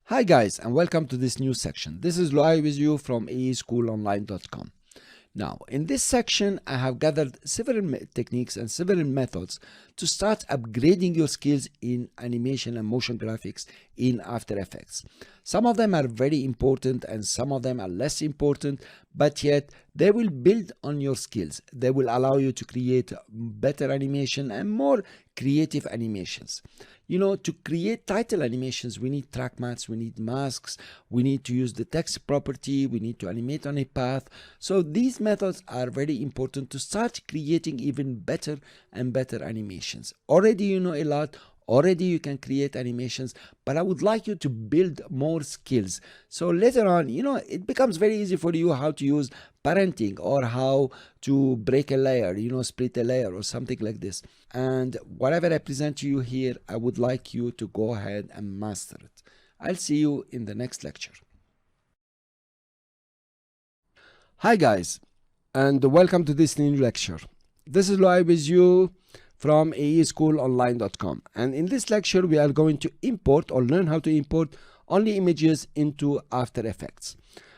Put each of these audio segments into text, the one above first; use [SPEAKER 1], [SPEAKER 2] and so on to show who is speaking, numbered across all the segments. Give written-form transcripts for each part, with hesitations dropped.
[SPEAKER 1] Hi guys, and welcome to this new section. This is Loai with you from aeschoolonline.com. Now, in this section, I have gathered several techniques and several methods to start upgrading your skills in animation and motion graphics in After Effects. Some of them are very important and some of them are less important, but yet they will build on your skills. They will allow you to create better animation and more creative animations. You know, to create title animations, we need track mattes, we need masks, we need to use the text property, we need to animate on a path. So these methods are very important to start creating even better and better animations. Already you know a lot. Already you can create animations, but I would like you to build more skills. So later on, you know, it becomes very easy for you how to use parenting or how to break a layer, you know, split a layer or something like this. And whatever I present to you here, I would like you to go ahead and master it. I'll see you in the next lecture. Hi guys, and welcome to this new lecture. This is Loai with you from aeschoolonline.com, and in this lecture we are going to import or learn how to import only images into After Effects.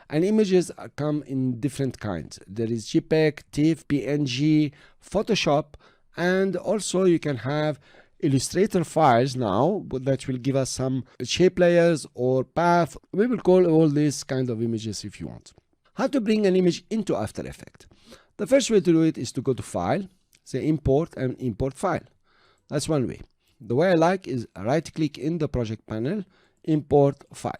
[SPEAKER 1] And images come in different kinds. There is JPEG, TIFF, PNG, Photoshop, and also you can have Illustrator files now that will give us some shape layers or path. We will call all these kind of images if you want. How to bring an image into After Effects? The first way to do it is to go to File, say Import, and Import File. That's one way. The way I like is right click in the project panel, Import File.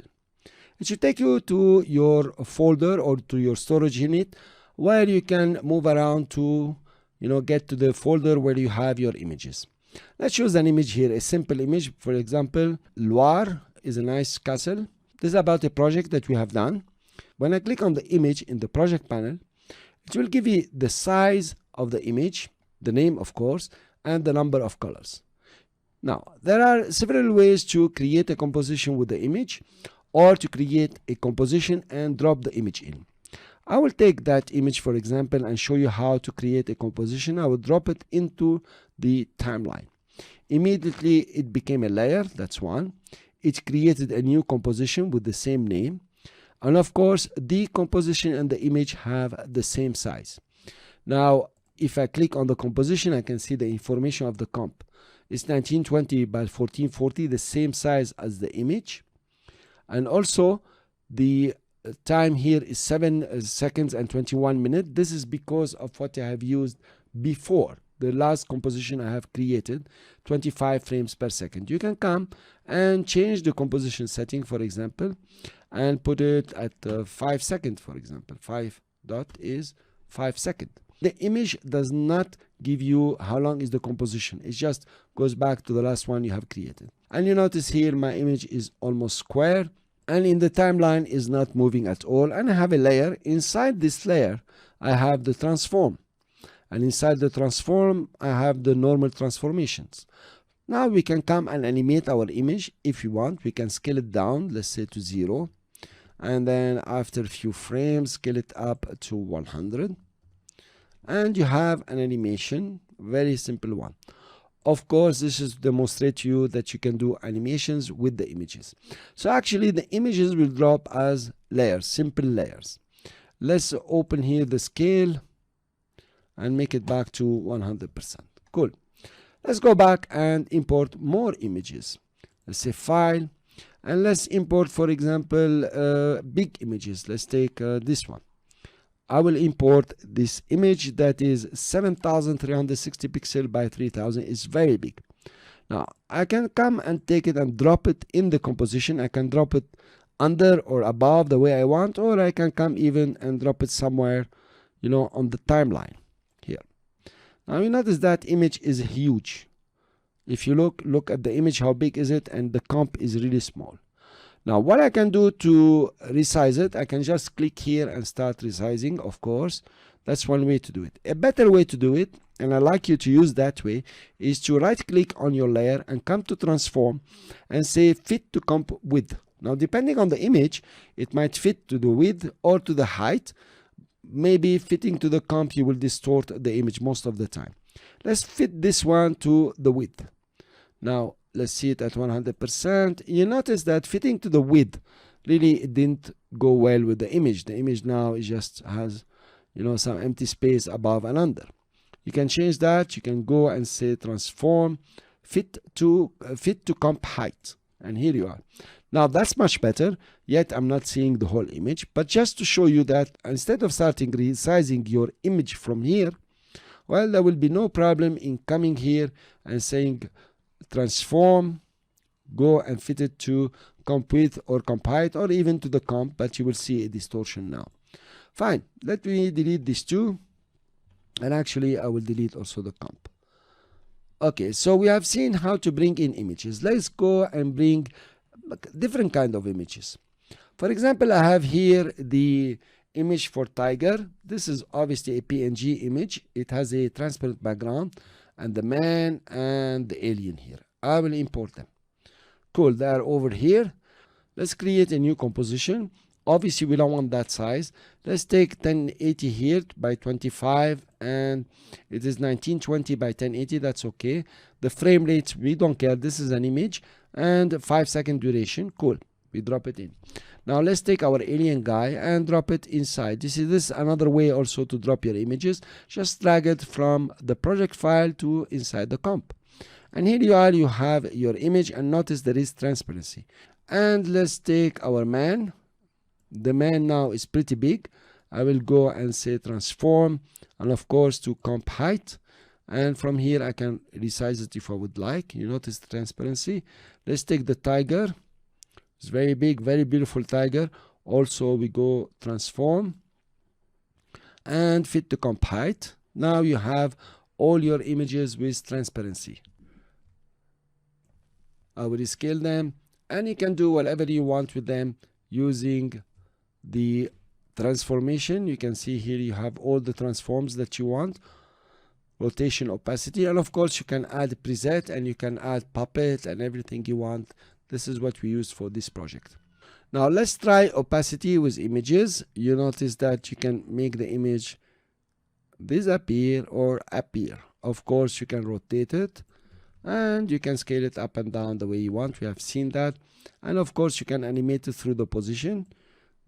[SPEAKER 1] It should take you to your folder or to your storage unit where you can move around to, you know, get to the folder where you have your images. Let's choose an image here, a simple image. For example, Loire is a nice castle. This is about a project that we have done. When I click on the image in the project panel, it will give you the size of the image, the name of course, and the number of colors. Now, there are several ways to create a composition with the image or to create a composition and drop the image in. I will take that image for example and show you how to create a composition. I will drop it into the timeline. Immediately it became a layer, that's one. It created a new composition with the same name. And of course, the composition and the image have the same size. Now, if I click on the composition, I can see the information of the comp. It's 1920 by 1440, the same size as the image. And also, the time here is 7 seconds and 21 minutes. This is because of what I have used before. The last composition I have created, 25 frames per second. You can come and change the composition setting, for example, and put it at 5 seconds, for example. 5 dot is 5 seconds. The image does not give you how long is the composition. It just goes back to the last one you have created. And you notice here my image is almost square and in the timeline is not moving at all. And I have a layer. Inside this layer, I have the transform. And inside the transform, I have the normal transformations. Now we can come and animate our image if you want. We can scale it down, let's say to 0. And then after a few frames, scale it up to 100. And you have an animation, very simple one. Of course, this is to demonstrate to you that you can do animations with the images. So actually the images will drop as layers, simple layers. Let's open here the scale and make it back to 100%. Cool. Let's go back and import more images. Let's say File, and let's import, for example, big images. Let's take this one. I will import this image that is 7360 pixels by 3000. It's very big. Now I can come and take it and drop it in the composition. I can drop it under or above the way I want, or I can come even and drop it somewhere, you know, on the timeline here. Now you notice that image is huge. If you look at the image, how big is it, and the comp is really small. Now what I can do to resize it, I can just click here and start resizing, of course. That's one way to do it. A better way to do it, and I like you to use that way, is to right click on your layer and come to transform and say fit to comp width. Now depending on the image, it might fit to the width or to the height. Maybe fitting to the comp, you will distort the image most of the time. Let's fit this one to the width. Now let's see it at 100%. You notice that fitting to the width, really it didn't go well with the image. The image now it just has, you know, some empty space above and under. You can change that. You can go and say transform fit to comp height, and here you are. Now that's much better, yet I'm not seeing the whole image, but just to show you that instead of starting resizing your image from here, well, there will be no problem in coming here and saying transform, go and fit it to comp width or comp height or even to the comp, but you will see a distortion now. Fine, let me delete these two, and actually I will delete also the comp. Okay, so we have seen how to bring in images. Let's go and bring different kind of images. For example, I have here the image for tiger. This is obviously a PNG image. It has a transparent background and the man and the alien here. I will import them. Cool, they are over here. Let's create a new composition. Obviously we don't want that size. Let's take 1080 here by 25, and it is 1920 by 1080. That's okay. The frame rate, we don't care. This is an image, and 5-second duration. Cool, we drop it in. Now let's take our alien guy and drop it inside. You see, this is another way also to drop your images. Just drag it from the project file to inside the comp, and here you are, you have your image, and notice there is transparency. And let's take our man. The man now is pretty big. I will go and say transform, and of course to comp height, and from here I can resize it if I would like. You notice the transparency. Let's take the tiger. It's very big, very beautiful tiger. Also we go transform and fit to comp height. Now you have all your images with transparency. I will scale them, and you can do whatever you want with them using the transformation. You can see here you have all the transforms that you want, rotation, opacity, and of course you can add preset and you can add puppet and everything you want. This is what we use for this project. Now let's try opacity with images. You notice that you can make the image disappear or appear. Of course you can rotate it, and you can scale it up and down the way you want. We have seen that. And of course you can animate it through the position.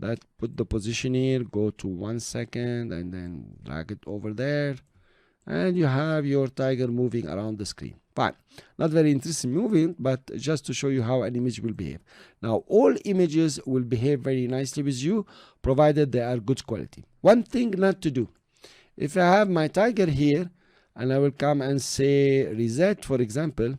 [SPEAKER 1] That put the position here, go to 1 second, and then drag it over there, and you have your tiger moving around the screen. Fine, not very interesting moving, but just to show you how an image will behave. Now all images will behave very nicely with you, provided they are good quality. One thing not to do: if I have my tiger here and I will come and say reset, for example,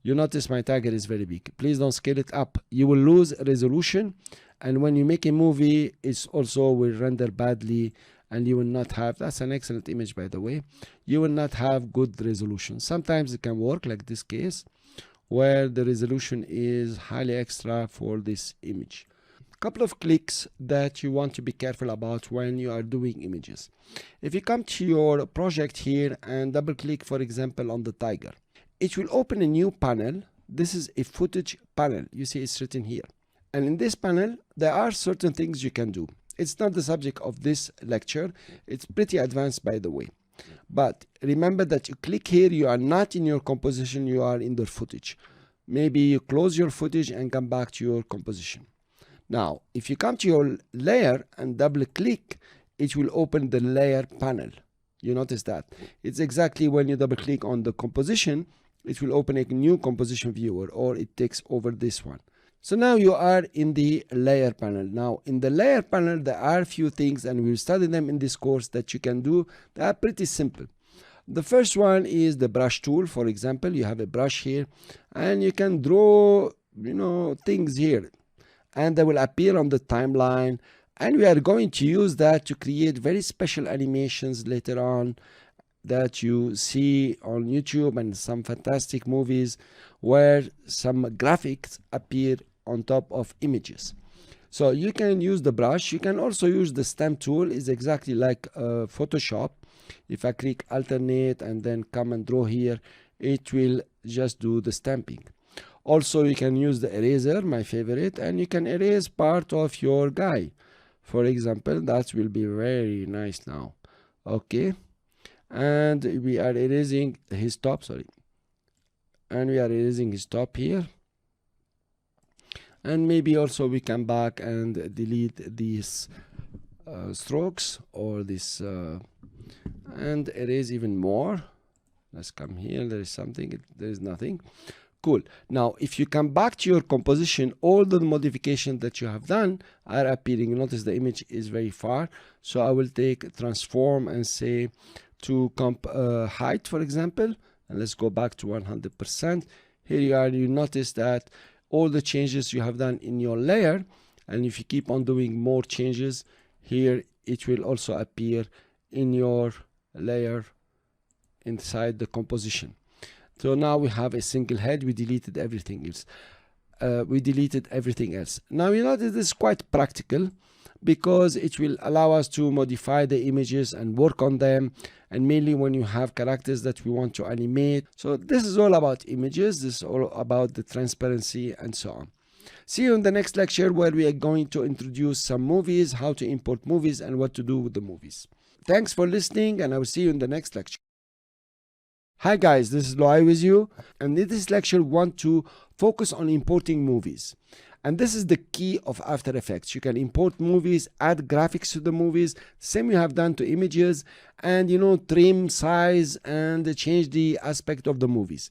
[SPEAKER 1] you notice my tiger is very big. Please don't scale it up. You will lose resolution, and when you make a movie, it's also will render badly, and you will not have, that's an excellent image by the way, you will not have good resolution. Sometimes it can work like this case where the resolution is highly extra for this image. Couple of clicks that you want to be careful about when you are doing images. If you come to your project here and double click, for example, on the tiger, it will open a new panel. This is a footage panel. You see it's written here. And in this panel, there are certain things you can do. It's not the subject of this lecture. It's pretty advanced, by the way. But remember that you click here, you are not in your composition, you are in the footage. Maybe you close your footage and come back to your composition. Now, if you come to your layer and double click, it will open the layer panel. You notice that. It's exactly when you double click on the composition, it will open a new composition viewer, or it takes over this one. So now you are in the layer panel. Now in the layer panel, there are a few things, and we'll study them in this course, that you can do. They are pretty simple. The first one is the brush tool. For example, you have a brush here and you can draw, things here, and they will appear on the timeline. And we are going to use that to create very special animations later on that you see on YouTube and some fantastic movies where some graphics appear on top of images. So you can use the brush. You can also use the stamp tool. It's exactly like Photoshop. If I click alternate and then come and draw here, it will just do the stamping. Also, you can use the eraser, my favorite, and you can erase part of your guy. For example, that will be very nice now. Okay. And we are erasing his top, sorry. and we are erasing his top here. And maybe also we come back and delete these strokes or this and erase even more. Let's come here. There is something. There is nothing. Cool. Now if you come back to your composition, all the modifications that you have done are appearing. Notice the image is very far, so I will take transform and say to comp height, for example, and let's go back to 100%. Here you are. You notice that all the changes you have done in your layer, and if you keep on doing more changes here, it will also appear in your layer inside the composition. So now we have a single head. We deleted everything else. Now you notice this is quite practical because it will allow us to modify the images and work on them, and mainly when you have characters that we want to animate. So this is all about images. This is all about the transparency and so on. See you in the next lecture, where we are going to introduce some movies, how to import movies, and what to do with the movies. Thanks for listening, and I will see you in the next lecture. Hi guys, this is Loai with you, and in this lecture we want to focus on importing movies. And this is the key of After Effects. You can import movies, add graphics to the movies, same you have done to images, and trim size and change the aspect of the movies.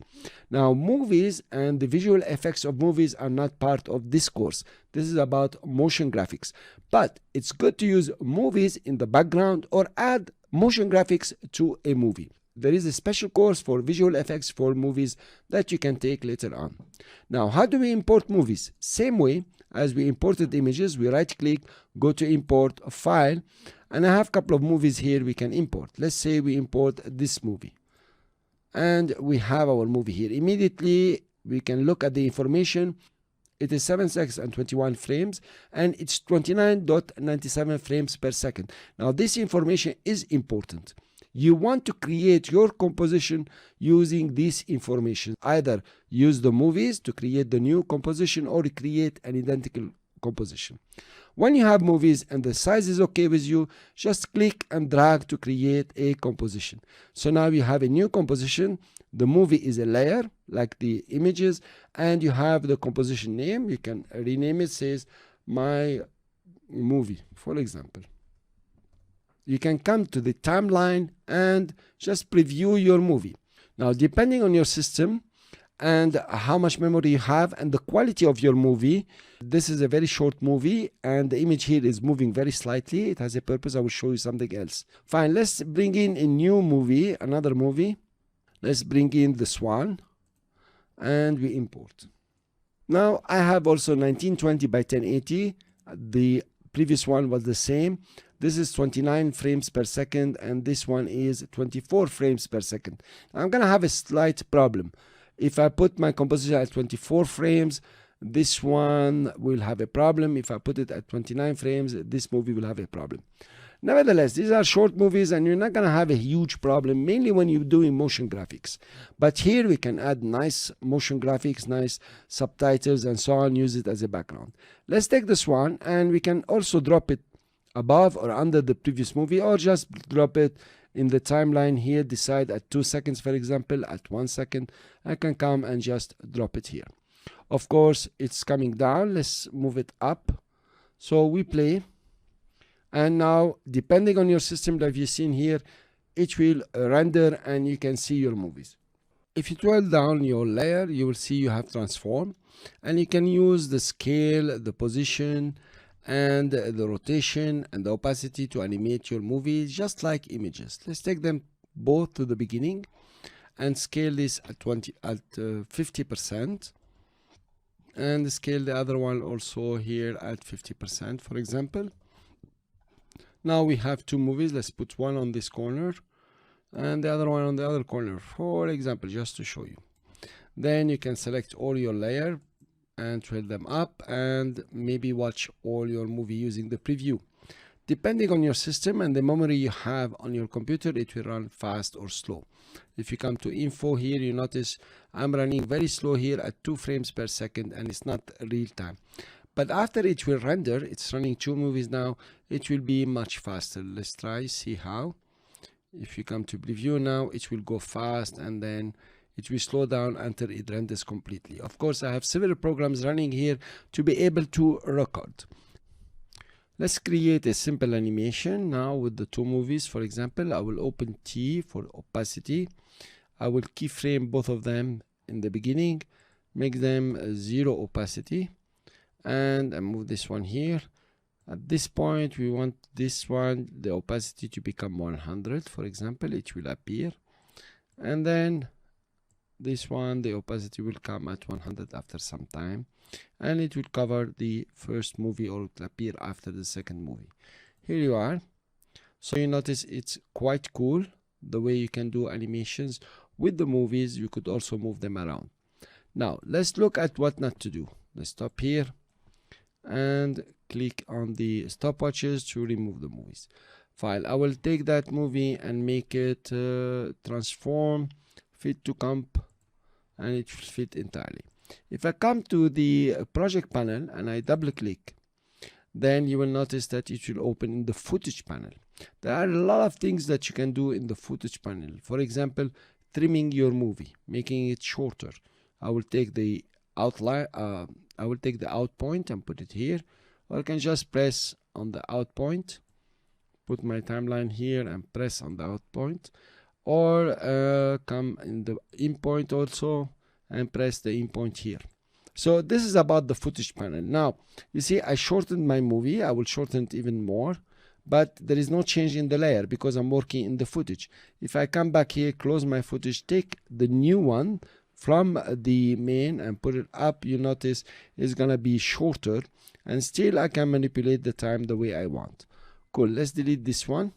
[SPEAKER 1] Now movies and the visual effects of movies are not part of this course. This is about motion graphics, but it's good to use movies in the background or add motion graphics to a movie. There is a special course for visual effects for movies that you can take later on. Now, how do we import movies? Same way as we imported images, we right click, go to import a file, and I have a couple of movies here we can import. Let's say we import this movie, and we have our movie here. Immediately we can look at the information. It is 7 seconds and 21 frames, and it's 29.97 frames per second. Now this information is important. You want to create your composition using this information. Either use the movies to create the new composition or create an identical composition. When you have movies and the size is okay with you, just click and drag to create a composition. So now you have a new composition. The movie is a layer like the images, and you have the composition name. You can rename it, says my movie, for example. You can come to the timeline and just preview your movie. Now, depending on your system and how much memory you have and the quality of your movie, this is a very short movie and the image here is moving very slightly. It has a purpose. I will show you something else. Fine, let's bring in a new movie, another movie. Let's bring in the Swan and we import. Now, I have also 1920 by 1080. The previous one was the same. This is 29 frames per second, and this one is 24 frames per second. I'm gonna have a slight problem. If I put my composition at 24 frames, this one will have a problem. If I put it at 29 frames, this movie will have a problem. Nevertheless, these are short movies and you're not gonna have a huge problem, mainly when you're doing motion graphics. But here we can add nice motion graphics, nice subtitles and so on, use it as a background. Let's take this one, and we can also drop it above or under the previous movie, or just drop it in the timeline here. Decide at 2 seconds, for example, at 1 second. I can come and just drop it here. Of course, it's coming down. Let's move it up. So we play. And now, depending on your system that you've seen here, it will render and you can see your movies. If you twirl down your layer, you will see you have transform, and you can use the scale, the position, and the rotation and the opacity to animate your movies just like images. Let's take them both to the beginning and scale this at 50%, and scale the other one also here at 50%, for example. Now we have two movies. Let's put one on this corner and the other one on the other corner, for example, just to show you. Then you can select all your layer and twirl them up and maybe watch all your movie using the preview. Depending on your system and the memory you have on your computer, it will run fast or slow. If you come to info here, you notice I'm running very slow here at 2 frames per second, and it's not real time. But after it will render, it's running 2 movies now, it will be much faster. Let's try, see how. If you come to preview now, it will go fast, and then it will slow down until it renders completely. Of course, I have several programs running here to be able to record. Let's create a simple animation now with the two movies. For example, I will open T for opacity. I will keyframe both of them in the beginning, make them 0 opacity, and I move this one here. At this point, we want this one, the opacity, to become 100, for example. It will appear. And then this one, the opacity will come at 100 after some time, and it will cover the first movie, or it will appear after the second movie. Here you are. So you notice it's quite cool the way you can do animations with the movies. You could also move them around. Now let's look at what not to do. Let's stop here and click on the stopwatches to remove the movies file. I will take that movie and make it transform, fit to comp, and it will fit entirely. If I come to the project panel and I double click, then you will notice that it will open in the footage panel. There are a lot of things that you can do in the footage panel. For example, trimming your movie, making it shorter. I will take the outline, I will take the out point and put it here, or I can just press on the out point, put my timeline here and press on the out point, or come in the in point also and press the in point here. So this is about the footage panel. Now you see I shortened my movie. I will shorten it even more, but there is no change in the layer because I'm working in the footage. If I come back here, close my footage, take the new one from the main and put it up, you notice it's gonna be shorter, and still I can manipulate the time the way I want. Cool. Let's delete this one.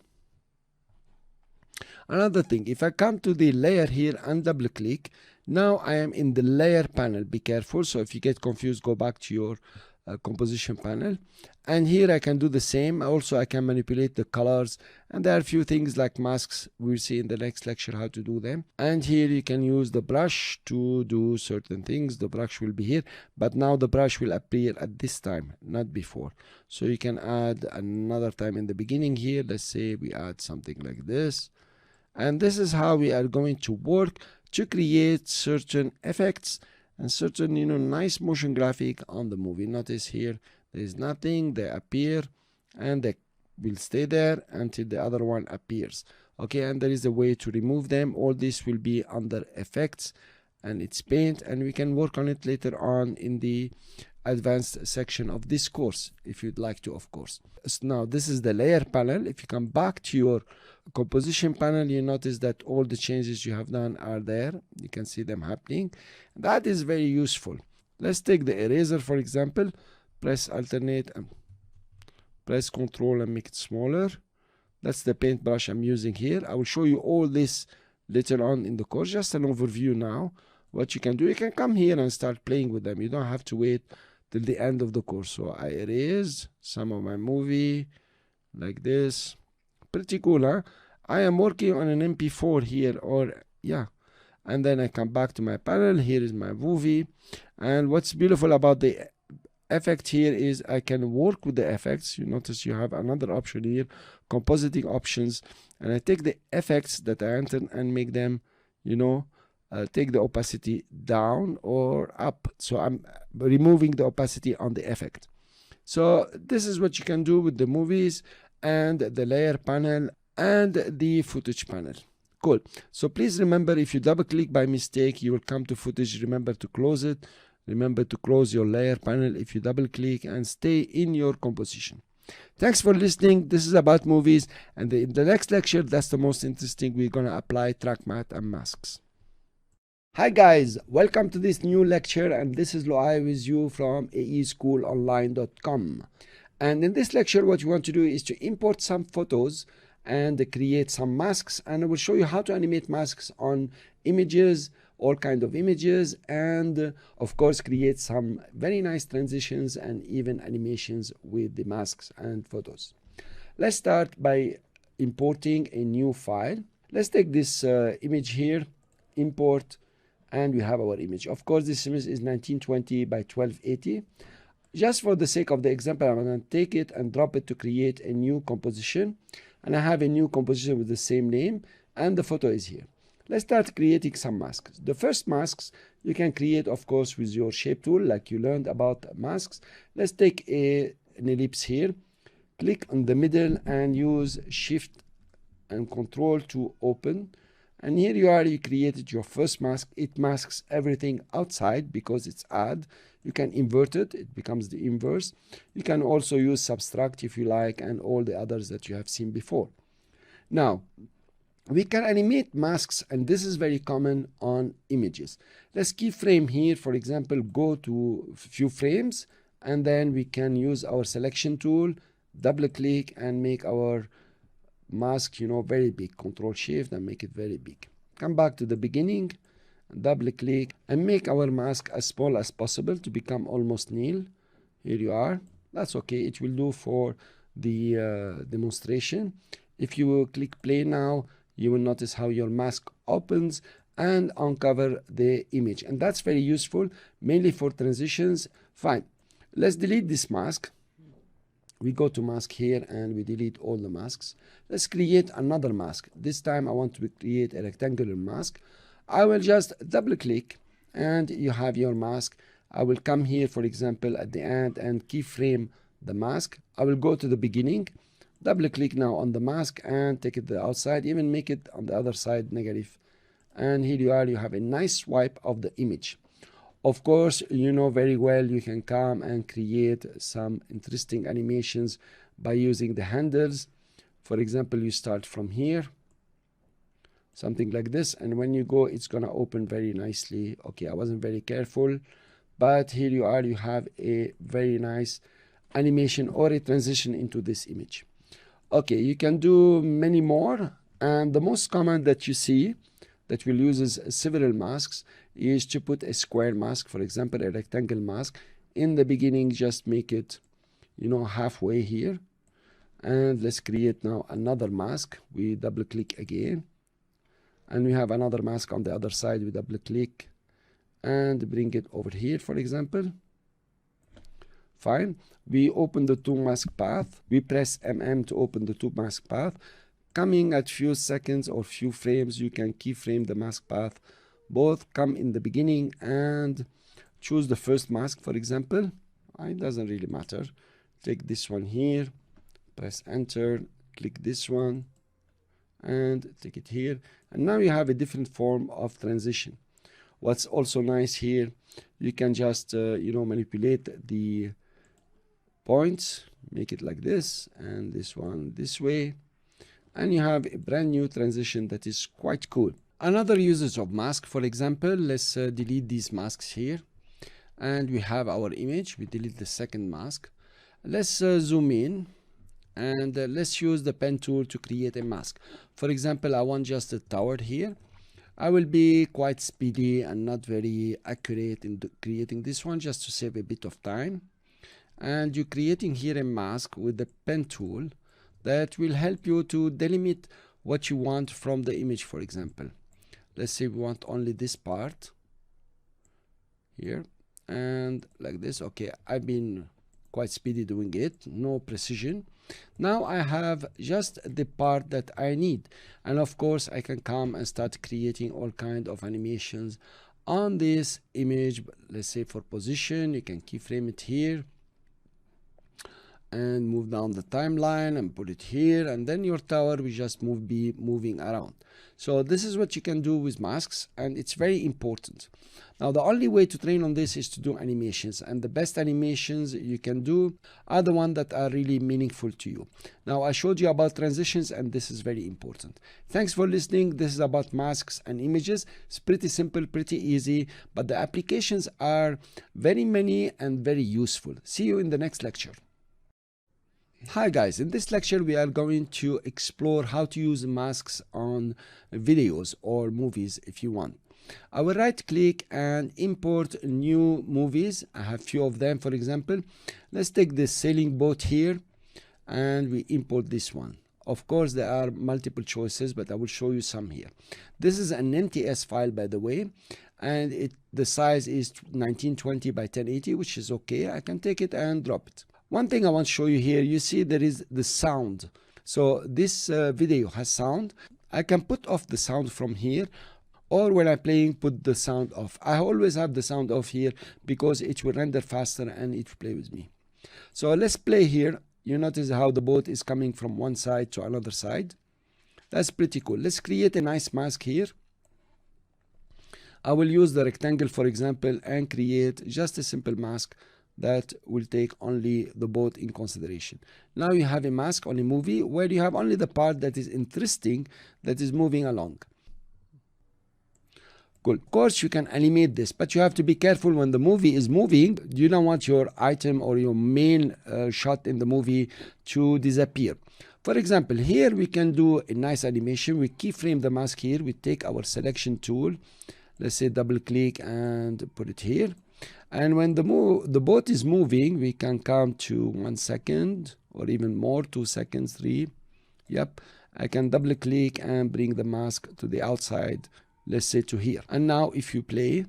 [SPEAKER 1] Another thing, if I come to the layer here and double click, now I am in the layer panel. Be careful. So if you get confused, go back to your composition panel, and here I can do the same. Also I can manipulate the colors, and there are a few things like masks. We'll see in the next lecture how to do them. And here you can use the brush to do certain things. The brush will be here, but now the brush will appear at this time, not before. So you can add another time in the beginning here. Let's say we add something like this, and this is how we are going to work to create certain effects and certain, nice motion graphic on the movie. Notice here there is nothing, they appear and they will stay there until the other one appears. Okay, and there is a way to remove them. All this will be under effects and it's paint, and we can work on it later on in the advanced section of this course if you'd like to, of course. So now this is the layer panel. If you come back to your composition panel, you notice that all the changes you have done are there. You can see them happening. That is very useful. Let's take the eraser, for example. Press alternate and press Control and make it smaller. That's the paintbrush I'm using here. I will show you all this later on in the course. Just an overview now. What you can do, you can come here and start playing with them. You don't have to wait till the end of the course. So I erase some of my movie like this. Pretty cool, huh? I am working on an MP4 here, or yeah. And then I come back to my panel. Here is my movie. And what's beautiful about the effect here is I can work with the effects. You notice you have another option here, compositing options. And I take the effects that I entered and make them, take the opacity down or up. So I'm removing the opacity on the effect. So this is what you can do with the movies and the layer panel and the footage panel. Cool. So please remember, if you double click by mistake, you will come to footage. Remember to close it. Remember to close your layer panel if you double click, and stay in your composition. Thanks for listening. This is about movies, and in the next lecture, that's the most interesting. We're going to apply track matte and masks. Hi guys, welcome to this new lecture, and this is Loai with you from aeschoolonline.com. And in this lecture, what you want to do is to import some photos and create some masks, and I will show you how to animate masks on images, all kind of images, and of course create some very nice transitions and even animations with the masks and photos. Let's start by importing a new file. Let's take this image here, import, and we have our image. Of course, this image is 1920 by 1280. Just for the sake of the example, I'm going to take it and drop it to create a new composition. And I have a new composition with the same name, and the photo is here. Let's start creating some masks. The first masks you can create, of course, with your shape tool, like you learned about masks. Let's take an ellipse here. Click on the middle and use Shift and Control to open. And here you are, you created your first mask. It masks everything outside because it's add. You can invert it, it becomes the inverse. You can also use subtract if you like, and all the others that you have seen before. Now, we can animate masks, and this is very common on images. Let's keyframe here, for example, go to few frames, and then we can use our selection tool, double click, and make our mask, very big. Control Shift and make it very big. Come back to the beginning, double click, and make our mask as small as possible to become almost nil. Here you are. That's okay. It will do for the demonstration. If you will click play now, you will notice how your mask opens and uncover the image. And that's very useful, mainly for transitions. Fine. Let's delete this mask. We go to mask here and we delete all the masks. Let's create another mask. This time I want to create a rectangular mask. I will just double click and you have your mask. I will come here, for example, at the end and keyframe the mask. I will go to the beginning, double click now on the mask and take it to the outside, even make it on the other side negative. And here you are, you have a nice swipe of the image. Of course, you know very well you can come and create some interesting animations by using the handles. For example, you start from here, something like this, and when you go, it's gonna open very nicely. Okay, I wasn't very careful, but here you are, you have a very nice animation or a transition into this image. Okay, you can do many more, and the most common that you see that will use several masks is to put a square mask, for example, a rectangle mask. In the beginning, just make it, halfway here. And let's create now another mask. We double click again. And we have another mask on the other side. We double click and bring it over here, for example. Fine. We open the two mask path. We press MM to open the two mask path. Coming at few seconds or few frames, you can keyframe the mask path. Both come in the beginning and choose the first mask, for example. It doesn't really matter. Take this one here, press enter, click this one, and take it here. And now you have a different form of transition. What's also nice here, you can just, manipulate the points, make it like this, and this one this way. And you have a brand new transition that is quite cool. Another usage of mask, for example, let's delete these masks here. And we have our image. We delete the second mask. Let's zoom in and let's use the pen tool to create a mask. For example, I want just a tower here. I will be quite speedy and not very accurate in creating this one, just to save a bit of time. And you're creating here a mask with the pen tool that will help you to delimit what you want from the image. For example, let's say we want only this part here and like this. Okay, I've been quite speedy doing it, no precision. Now I have just the part that I need, and of course I can come and start creating all kind of animations on this image. Let's say for position, you can keyframe it here and move down the timeline and put it here, and then your tower will just be moving around. So this is what you can do with masks, and it's very important. Now the only way to train on this is to do animations, and the best animations you can do are the ones that are really meaningful to you. Now I showed you about transitions, and this is very important. Thanks for listening. This is about masks and images. It's pretty simple, pretty easy, but the applications are very many and very useful. See you in the next lecture. Hi guys, in this lecture we are going to explore how to use masks on videos or movies if you want. I will right click and import new movies. I have few of them. For example, let's take this sailing boat here and we import this one. Of course there are multiple choices, but I will show you some here. This is an NTS file, by the way, and the size is 1920 by 1080, which is okay. I can take it and drop it. One thing I want to show you here, you see there is the sound. So this video has sound. I can put off the sound from here, or when I'm playing, put the sound off. I always have the sound off here because it will render faster and it will play with me. So let's play here. You notice how the boat is coming from one side to another side. That's pretty cool. Let's create a nice mask here. I will use the rectangle, for example, and create just a simple mask that will take only the boat in consideration. Now you have a mask on a movie where you have only the part that is interesting, that is moving along. Cool. Of course, you can animate this, but you have to be careful when the movie is moving. You don't want your item or your main shot in the movie to disappear. For example, here we can do a nice animation. We keyframe the mask here. We take our selection tool. Let's say double click and put it here. And when the boat is moving, we can count to 1 second or even more, 2 seconds, 3. Yep. I can double click and bring the mask to the outside, let's say to here. And now if you play,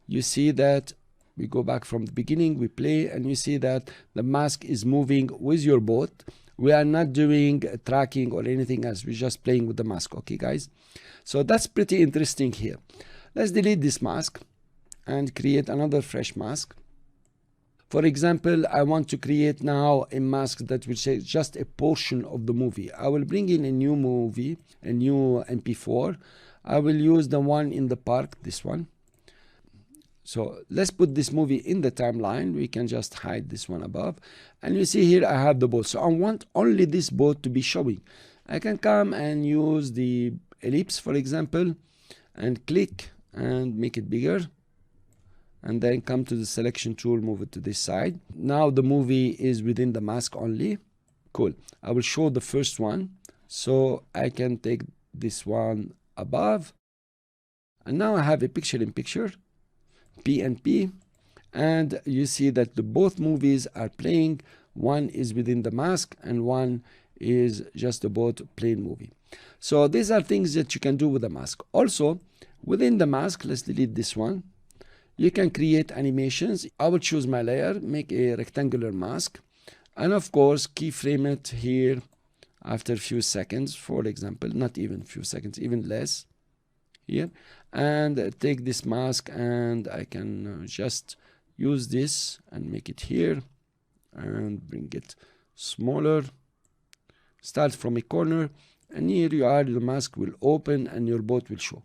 [SPEAKER 1] you see that we go back from the beginning, we play, and you see that the mask is moving with your boat. We are not doing tracking or anything else. We're just playing with the mask. Okay, guys? So that's pretty interesting here. Let's delete this mask and create another fresh mask. For example, I want to create now a mask that will say just a portion of the movie. I will bring in a new movie, a new MP4. I will use the one in the park, this one. So let's put this movie in the timeline. We can just hide this one above. And you see here I have the boat. So I want only this boat to be showing. I can come and use the ellipse, for example, and click and make it bigger. And then come to the selection tool, move it to this side. Now the movie is within the mask only. Cool. I will show the first one. So I can take this one above. And now I have a picture-in-picture, PNP. And you see that both movies are playing. One is within the mask and one is just a boat plain movie. So these are things that you can do with the mask. Also, within the mask, let's delete this one. You can create animations. I will choose my layer, make a rectangular mask, and of course keyframe it here after a few seconds, for example, not even a few seconds, even less here, and take this mask and I can just use this and make it here and bring it smaller. Start from a corner, and here you are, the mask will open and your boat will show.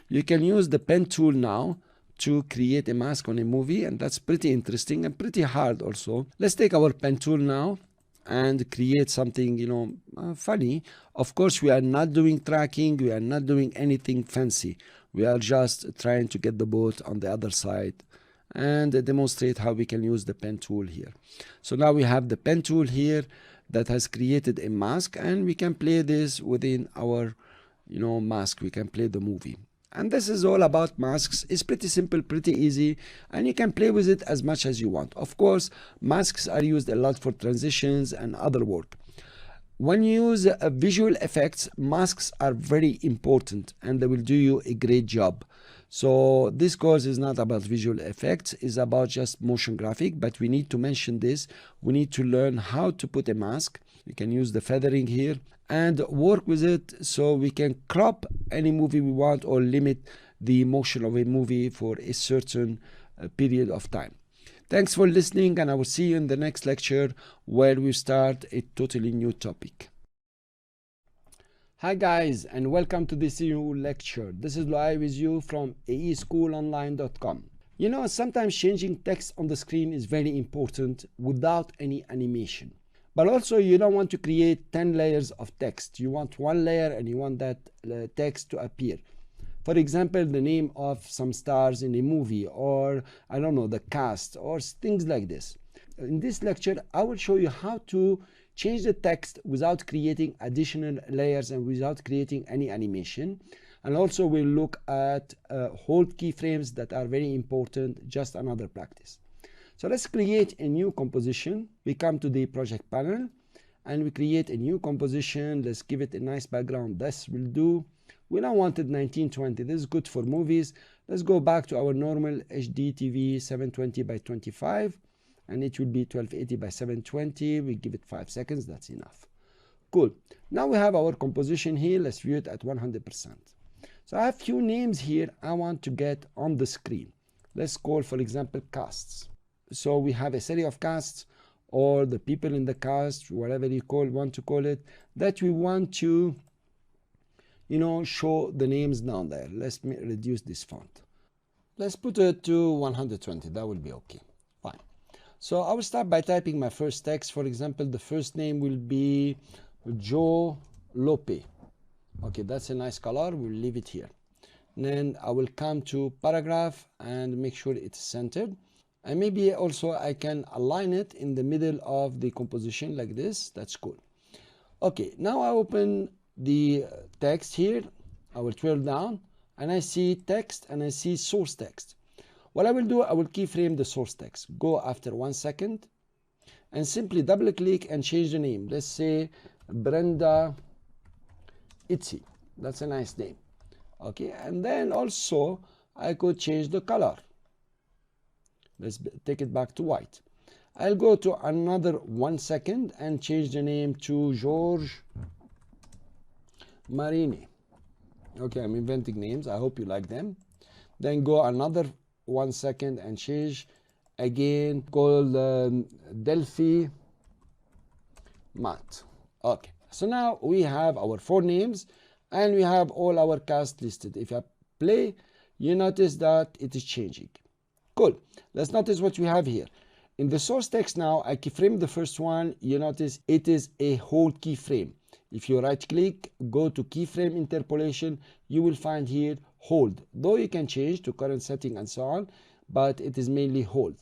[SPEAKER 1] You can use the pen tool now to create a mask on a movie, and that's pretty interesting and pretty hard also. Let's take our pen tool now and create something, funny. Of course, we are not doing tracking, we are not doing anything fancy. We are just trying to get the boat on the other side and demonstrate how we can use the pen tool here. So now we have the pen tool here that has created a mask, and we can play this within our mask. We can play the movie. And this is all about masks. It's pretty simple, pretty easy, and you can play with it as much as you want. Of course, masks are used a lot for transitions and other work. When you use visual effects, masks are very important and they will do you a great job. So this course is not about visual effects, it's about just motion graphic, but we need to mention this. We need to learn how to put a mask. We can use the feathering here and work with it so we can crop any movie we want or limit the motion of a movie for a certain period of time. Thanks for listening, and I will see you in the next lecture where we start a totally new topic. Hi guys, and welcome to this new lecture. This is live with you from aeschoolonline.com. Sometimes changing text on the screen is very important without any animation. But also you don't want to create 10 layers of text. You want one layer and you want that text to appear. For example, the name of some stars in a movie, or I don't know, the cast, or things like this. In this lecture, I will show you how to change the text without creating additional layers and without creating any animation. And also we'll look at hold keyframes that are very important, just another practice. So let's create a new composition. We come to the project panel and we create a new composition. Let's give it a nice background. This will do. We don't want it 1920. This is good for movies. Let's go back to our normal HD TV 720 by 25 and it will be 1280 by 720. We give it 5 seconds. That's enough. Cool. Now we have our composition here. Let's view it at 100%. So I have few names here I want to get on the screen. Let's call, for example, casts. So we have a series of casts, or the people in the cast, whatever you want to call it, that we want to, show the names down there. Let's reduce this font. Let's put it to 120. That will be okay. Fine. So I will start by typing my first text. For example, the first name will be Joe Lope. Okay, that's a nice color. We'll leave it here. Then I will come to paragraph and make sure it's centered. And maybe also I can align it in the middle of the composition like this. That's cool. Okay, now I open the text here. I will twirl down and I see text and I see source text. What I will do, I will keyframe the source text. Go after 1 second and simply double click and change the name. Let's say Brenda Itzy. That's a nice name. Okay, and then also I could change the color. Let's take it back to white. I'll go to another 1 second and change the name to George Marini. Okay, I'm inventing names. I hope you like them. Then go another 1 second and change again, called Delphi Matt. Okay, so now we have our 4 names and we have all our cast listed. If I play, you notice that it is changing. Cool. Let's notice what we have here. In the source text now, I keyframe the first one. You notice it is a hold keyframe. If you right click, go to keyframe interpolation, you will find here hold. Though you can change to current setting and so on, but it is mainly hold.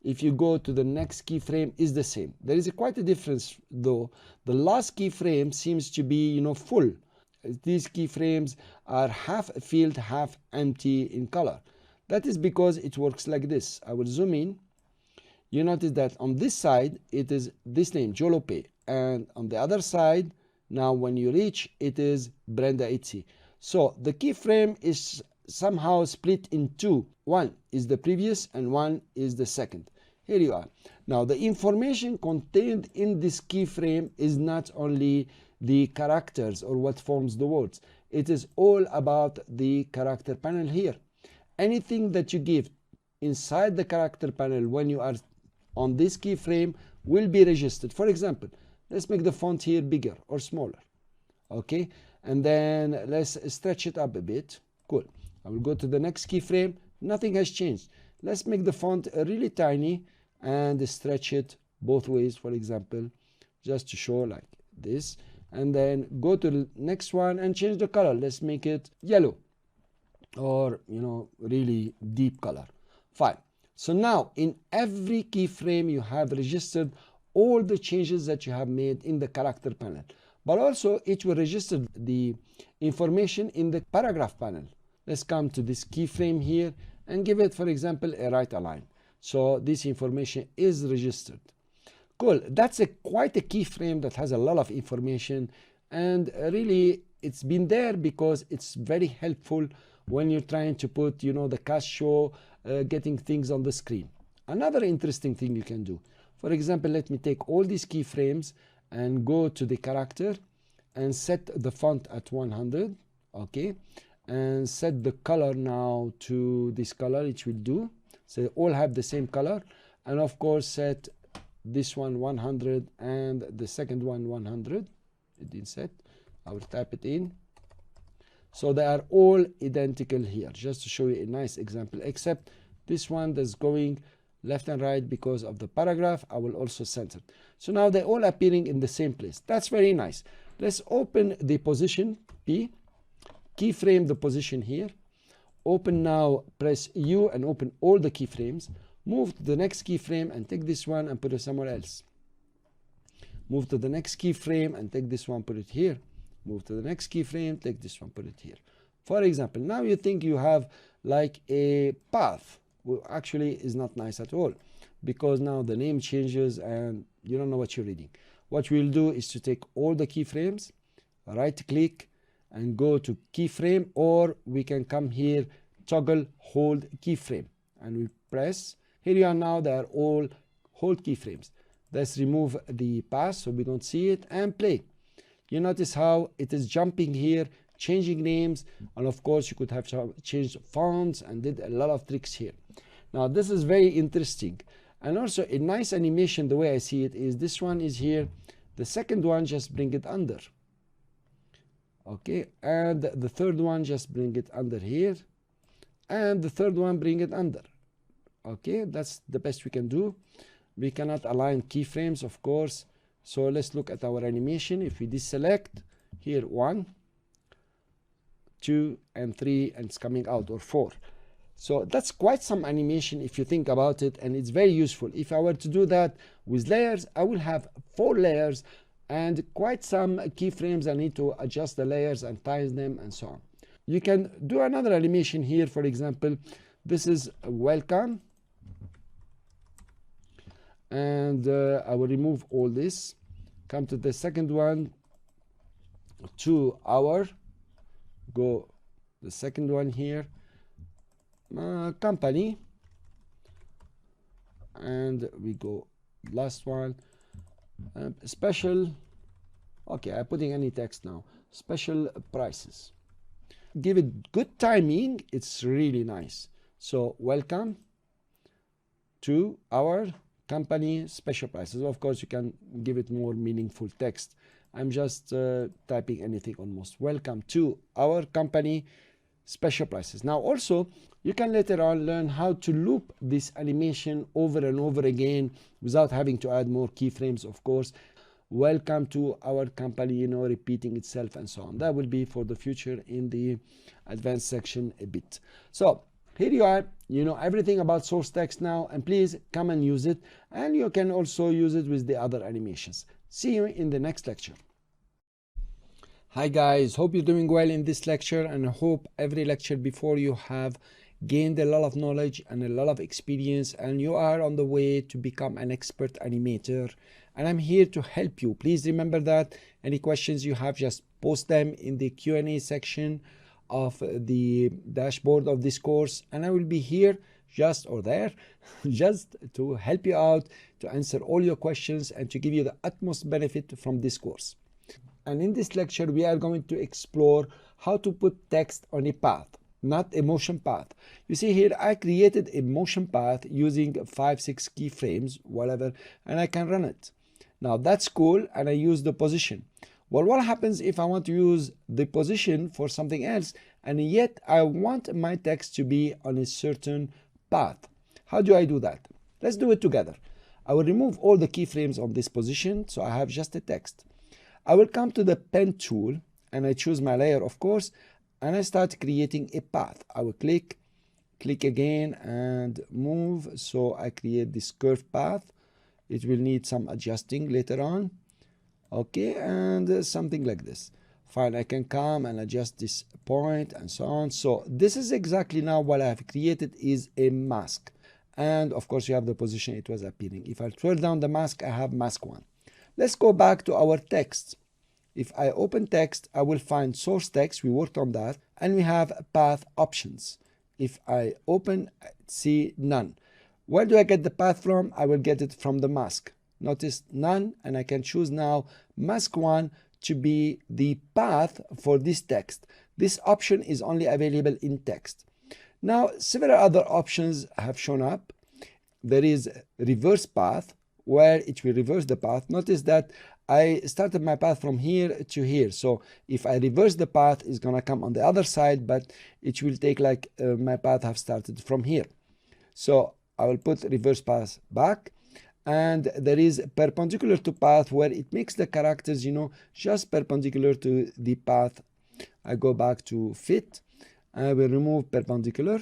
[SPEAKER 1] If you go to the next keyframe, is the same. There is quite a difference though. The last keyframe seems to be, full. These keyframes are half filled, half empty in color. That is because it works like this. I will zoom in. You notice that on this side, it is this name, Joe Lope. And on the other side, now when you reach, it is Brenda Itzy. So the keyframe is somehow split in two. One is the previous and one is the second. Here you are. Now the information contained in this keyframe is not only the characters or what forms the words. It is all about the character panel here. Anything that you give inside the character panel when you are on this keyframe will be registered. For example, let's make the font here bigger or smaller. Okay, and then let's stretch it up a bit. Cool. I will go to the next keyframe. Nothing has changed. Let's make the font really tiny and stretch it both ways, for example, just to show like this. And then go to the next one and change the color. Let's make it yellow or, really deep color. Fine. So now in every keyframe you have registered all the changes that you have made in the character panel, but also it will register the information in the paragraph panel. Let's come to this keyframe here and give it, for example, a right align. So this information is registered. Cool. That's quite a keyframe that has a lot of information, and really it's been there because it's very helpful when you're trying to put, the cast show, getting things on the screen. Another interesting thing you can do, for example, let me take all these keyframes and go to the character and set the font at 100, okay, and set the color now to this color, it will do. So they all have the same color, and of course set this one 100 and the second one 100. It didn't set. I will type it in. So they are all identical here, just to show you a nice example, except this one that's going left and right because of the paragraph. I will also center. So now they're all appearing in the same place. That's very nice. Let's open the position P, keyframe the position here. Open now, press U and open all the keyframes. Move to the next keyframe and take this one and put it somewhere else. Move to the next keyframe and take this one, put it here. Move to the next keyframe, take this one, put it here. For example, now you think you have like a path. Well, actually is not nice at all, because now the name changes and you don't know what you're reading. What we'll do is to take all the keyframes, right click and go to keyframe, or we can come here, toggle hold keyframe, and we press. Here you are now, they are all hold keyframes. Let's remove the path so we don't see it and play. You notice how it is jumping here changing names, and of course you could have changed fonts and did a lot of tricks here. Now this is very interesting, and also a nice animation, the way I see it, is this one is here, the second one just bring it under, okay, and the third one just bring it under here, and the third one bring it under. Okay, that's the best we can do. We cannot align keyframes, of course, so let's look at our animation. If we deselect here 1, 2 and 3, and it's coming out, or 4. So that's quite some animation if you think about it, and it's very useful. If I were to do that with layers, I will have 4 layers and quite some keyframes. I need to adjust the layers and tiles them and so on. You can do another animation here. For example, this is welcome, and I will remove all this, come to the second one, to our, go the second one here, company, and we go last one, special, okay, I'm putting any text now, special prices. Give it good timing, it's really nice. So welcome to our company, special prices. Of course you can give it more meaningful text. I'm just typing anything almost. Welcome to our company, special prices. Now also you can later on learn how to loop this animation over and over again without having to add more keyframes, of course. Welcome to our company, you know, repeating itself and so on. That will be for the future in the advanced section a bit. So here you are, you know everything about source text now, and please come and use it, and you can also use it with the other animations. See you in the next lecture. Hi guys, hope you're doing well in this lecture, and I hope every lecture before you have gained a lot of knowledge and a lot of experience, and you are on the way to become an expert animator, and I'm here to help you. Please remember that any questions you have, just post them in the Q&A section of the dashboard of this course, and I will be here just to help you out, to answer all your questions and to give you the utmost benefit from this course. And in this lecture we are going to explore how to put text on a path, not a motion path. You see here I created a motion path using 5-6 keyframes, whatever, and I can run it. Now that's cool, and I use the position. Well, what happens if I want to use the position for something else, and yet I want my text to be on a certain path? How do I do that? Let's do it together. I will remove all the keyframes on this position, so I have just a text. I will come to the pen tool, and I choose my layer, of course, and I start creating a path. I will click again and move, so I create this curved path. It will need some adjusting later on, okay, and something like this. Fine, I can come and adjust this point and so on. So this is exactly now what I have created is a mask, and of course you have the position it was appearing. If I twirl down the mask, I have mask 1. Let's go back to our text. If I open text, I will find source text, we worked on that, and we have path options. If I open, see none. Where do I get the path from? I will get it from the mask. Notice none, and I can choose now mask 1 to be the path for this text. This option is only available in text. Now several other options have shown up. There is reverse path, where it will reverse the path. Notice that I started my path from here to here, so if I reverse the path, it's gonna come on the other side, but it will take like my path have started from here. So I will put reverse path back, and there is perpendicular to path, where it makes the characters, you know, just perpendicular to the path. I go back to fit, I will remove perpendicular,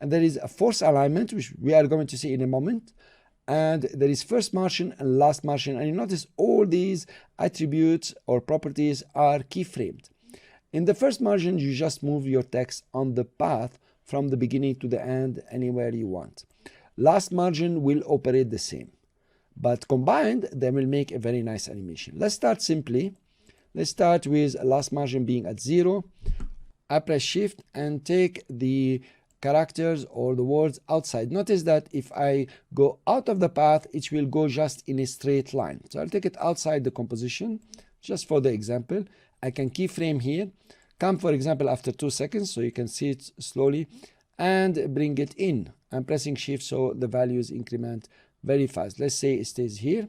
[SPEAKER 1] and there is a force alignment, which we are going to see in a moment, and there is first margin and last margin, and you notice all these attributes or properties are keyframed. In the first margin, you just move your text on the path from the beginning to the end, anywhere you want. Last margin will operate the same, but combined they will make a very nice animation. Let's start simply. Let's start with last margin being at 0. I press shift and take the characters or the words outside. Notice that if I go out of the path, it will go just in a straight line. So I'll take it outside the composition just for the example. I can keyframe here, Come, for example, after 2 seconds, so you can see it slowly, and bring it in. I'm pressing shift so the values increment very fast. Let's say it stays here.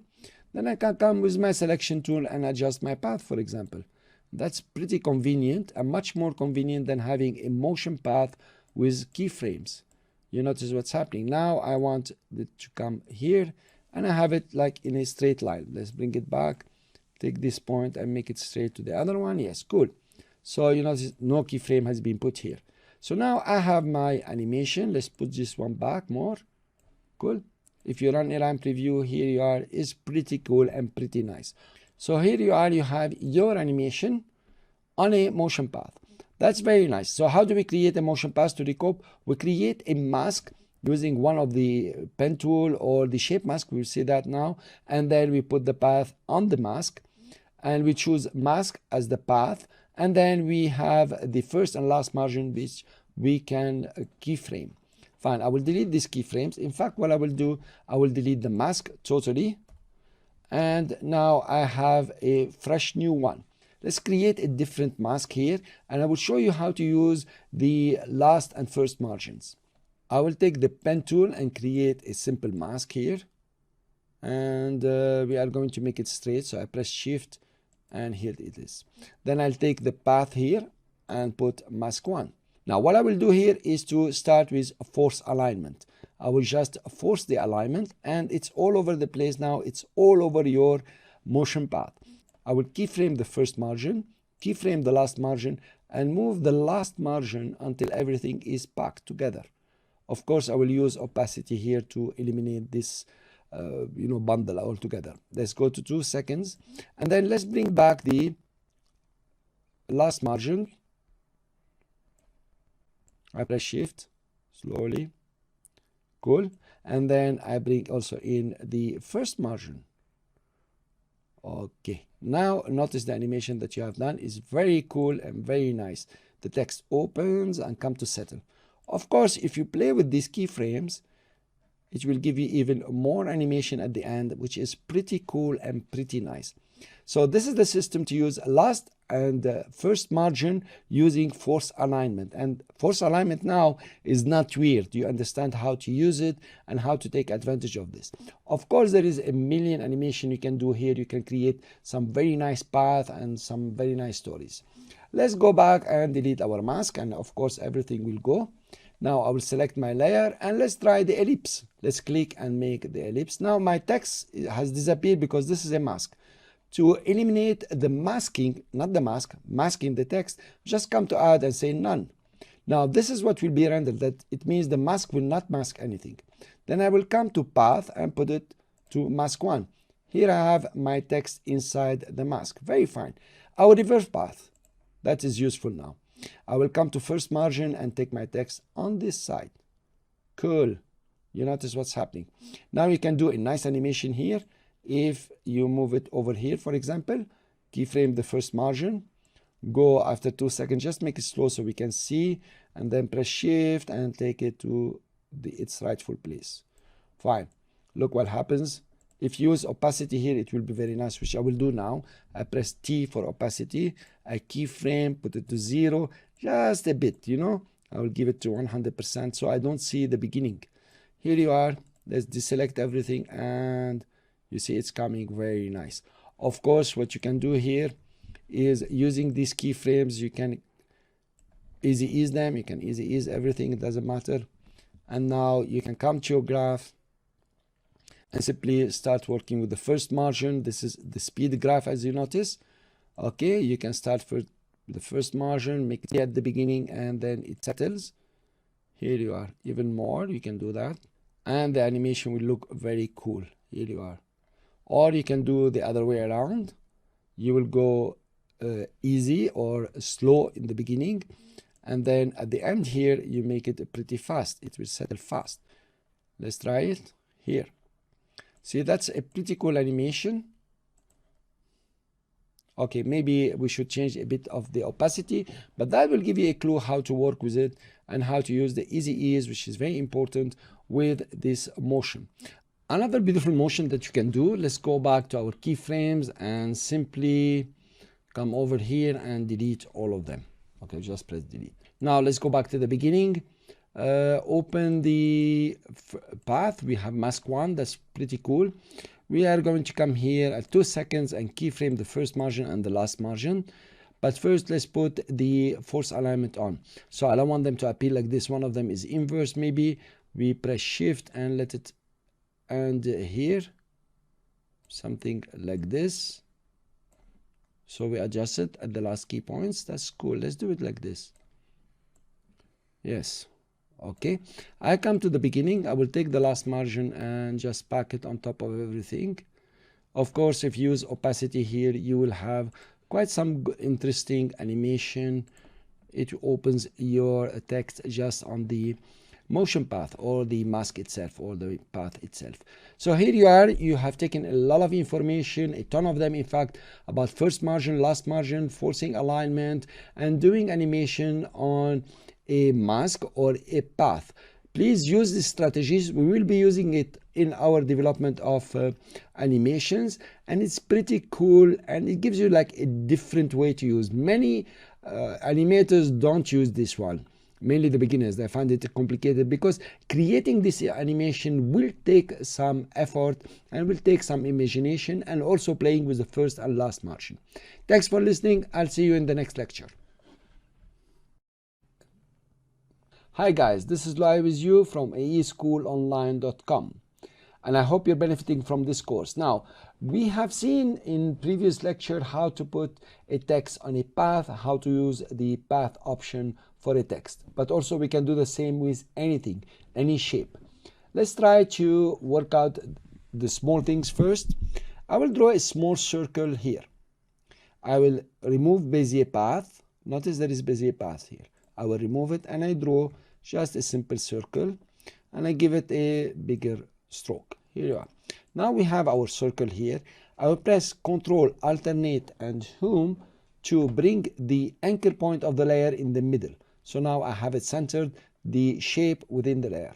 [SPEAKER 1] Then I can come with my selection tool and adjust my path, for example. That's pretty convenient and much more convenient than having a motion path with keyframes. You notice what's happening. Now I want it to come here and I have it like in a straight line. Let's bring it back, take this point and make it straight to the other one. Yes, cool. So you notice no keyframe has been put here. So now I have my animation. Let's put this one back more. Cool. If you run a RAM preview, here you are, is pretty cool and pretty nice. So here you are, you have your animation on a motion path. That's very nice. So how do we create a motion path to recop? We create a mask using one of the pen tool or the shape mask. We'll see that now. And then we put the path on the mask and we choose mask as the path. And then we have the first and last margin, which we can keyframe. Fine, I will delete these keyframes. In fact, what I will do, I will delete the mask totally. And now I have a fresh new one. Let's create a different mask here. And I will show you how to use the last and first margins. I will take the pen tool and create a simple mask here. And we are going to make it straight. So I press shift and here it is. Then I'll take the path here and put mask 1. Now what I will do here is to start with force alignment. I will just force the alignment and it's all over the place now. It's all over your motion path. I will keyframe the first margin, keyframe the last margin and move the last margin until everything is packed together. Of course, I will use opacity here to eliminate this bundle altogether. Let's go to 2 seconds and then let's bring back the last margin. I press shift slowly. Cool. And then I bring also in the first margin. Okay. Now notice the animation that you have done is very cool and very nice. The text opens and come to settle. Of course, if you play with these keyframes, it will give you even more animation at the end, which is pretty cool and pretty nice. So this is the system to use last and first margin using force alignment. And force alignment now is not weird. You understand how to use it and how to take advantage of this. Of course, there is a million animation you can do here. You can create some very nice path and some very nice stories. Let's go back and delete our mask. And of course, everything will go. Now I will select my layer and let's try the ellipse. Let's click and make the ellipse. Now my text has disappeared because this is a mask. To eliminate the masking, not the mask, masking the text, just come to add and say none. Now this is what will be rendered. That it means the mask will not mask anything. Then I will come to path and put it to mask 1. Here I have my text inside the mask. Very fine. I will reverse path. That is useful now. I will come to first margin and take my text on this side. Cool. You notice what's happening. Now you can do a nice animation here. If you move it over here, for example, keyframe the first margin, go after 2 seconds, just make it slow so we can see, and then press shift and take it to its rightful place. Fine. Look what happens. If you use opacity here, it will be very nice, which I will do now. I press T for opacity. I keyframe, put it to 0, just a bit, I will give it to 100% so I don't see the beginning. Here you are. Let's deselect everything and you see it's coming very nice. Of course, what you can do here is using these keyframes, you can easy ease them. You can easy ease everything. It doesn't matter. And now you can come to your graph and simply start working with the first margin. This is the speed graph, as you notice. Okay, you can start for the first margin, make it at the beginning, and then it settles. Here you are. Even more, you can do that. And the animation will look very cool. Here you are. Or you can do the other way around. You will go easy or slow in the beginning. And then at the end here, you make it pretty fast. It will settle fast. Let's try it here. See, that's a pretty cool animation. Okay, maybe we should change a bit of the opacity, but that will give you a clue how to work with it and how to use the easy ease, which is very important with this motion. Another beautiful motion that you can do, let's go back to our keyframes and simply come over here and delete all of them. Okay, just press delete. Now let's go back to the beginning. Open the path. We have mask 1. That's pretty cool. We are going to come here at 2 seconds and keyframe the first margin and the last margin. But first, let's put the force alignment on. So I don't want them to appear like this. One of them is inverse. Maybe we press shift and let it, and here something like this. So we adjust it at the last key points. That's cool. Let's do it like this. Yes. Okay. I come to the beginning. I will take the last margin and just pack it on top of everything. Of course, if you use opacity here, you will have quite some interesting animation. It opens your text just on the motion path or the mask itself or the path itself. So here you are. You have taken a lot of information, a ton of them in fact, about first margin, last margin, forcing alignment, and doing animation on a mask or a path. Please use these strategies. We will be using it in our development of animations, and it's pretty cool, and it gives you like a different way to use. Many animators don't use this one, mainly the beginners. They find it complicated because creating this animation will take some effort and will take some imagination, and also playing with the first and last margin. Thanks for listening. I'll see you in the next lecture. Hi guys, this is Loy with you from aeschoolonline.com, and I hope you're benefiting from this course. Now, we have seen in previous lecture how to put a text on a path, how to use the path option for a text, but also we can do the same with anything, any shape. Let's try to work out the small things first. I will draw a small circle here. I will remove Bezier path. Notice there is Bezier path here. I will remove it and I draw just a simple circle and I give it a bigger stroke. Here you are. Now we have our circle here. I will press Ctrl, Alternate and Home to bring the anchor point of the layer in the middle. So now I have it centered, the shape within the layer.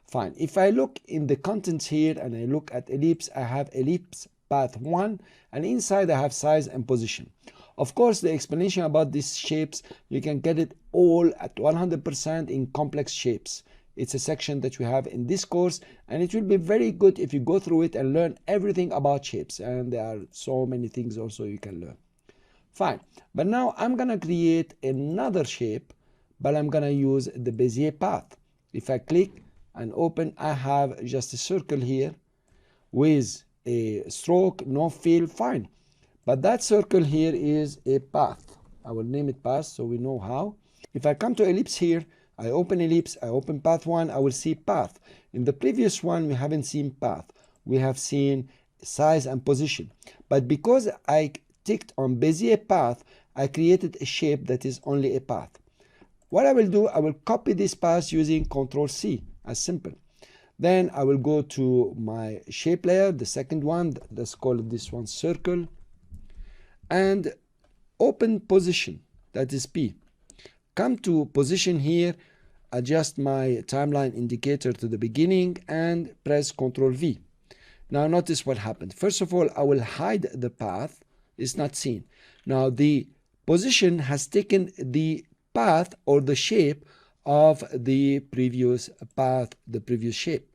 [SPEAKER 1] Fine. If I look in the contents here and I look at ellipse, I have ellipse path 1, and inside I have size and position. Of course, the explanation about these shapes, you can get it all at 100% in complex shapes. It's a section that we have in this course, and it will be very good if you go through it and learn everything about shapes. And there are so many things also you can learn. Fine. But now I'm going to create another shape, but I'm going to use the Bezier path. If I click and open, I have just a circle here with a stroke, no fill. Fine. But that circle here is a path. I will name it path so we know how. If I come to ellipse here, I open ellipse, I open path 1, I will see path. In the previous one, we haven't seen path. We have seen size and position. But because I ticked on Bezier path, I created a shape that is only a path. What I will do, I will copy this path using Ctrl C, as simple. Then I will go to my shape layer, the second one, let's call this one circle, and open position, that is P. Come to position here, adjust my timeline indicator to the beginning and press Ctrl V. Now notice what happened. First of all, I will hide the path, it's not seen. Now the position has taken the path or the shape of the previous path, the previous shape.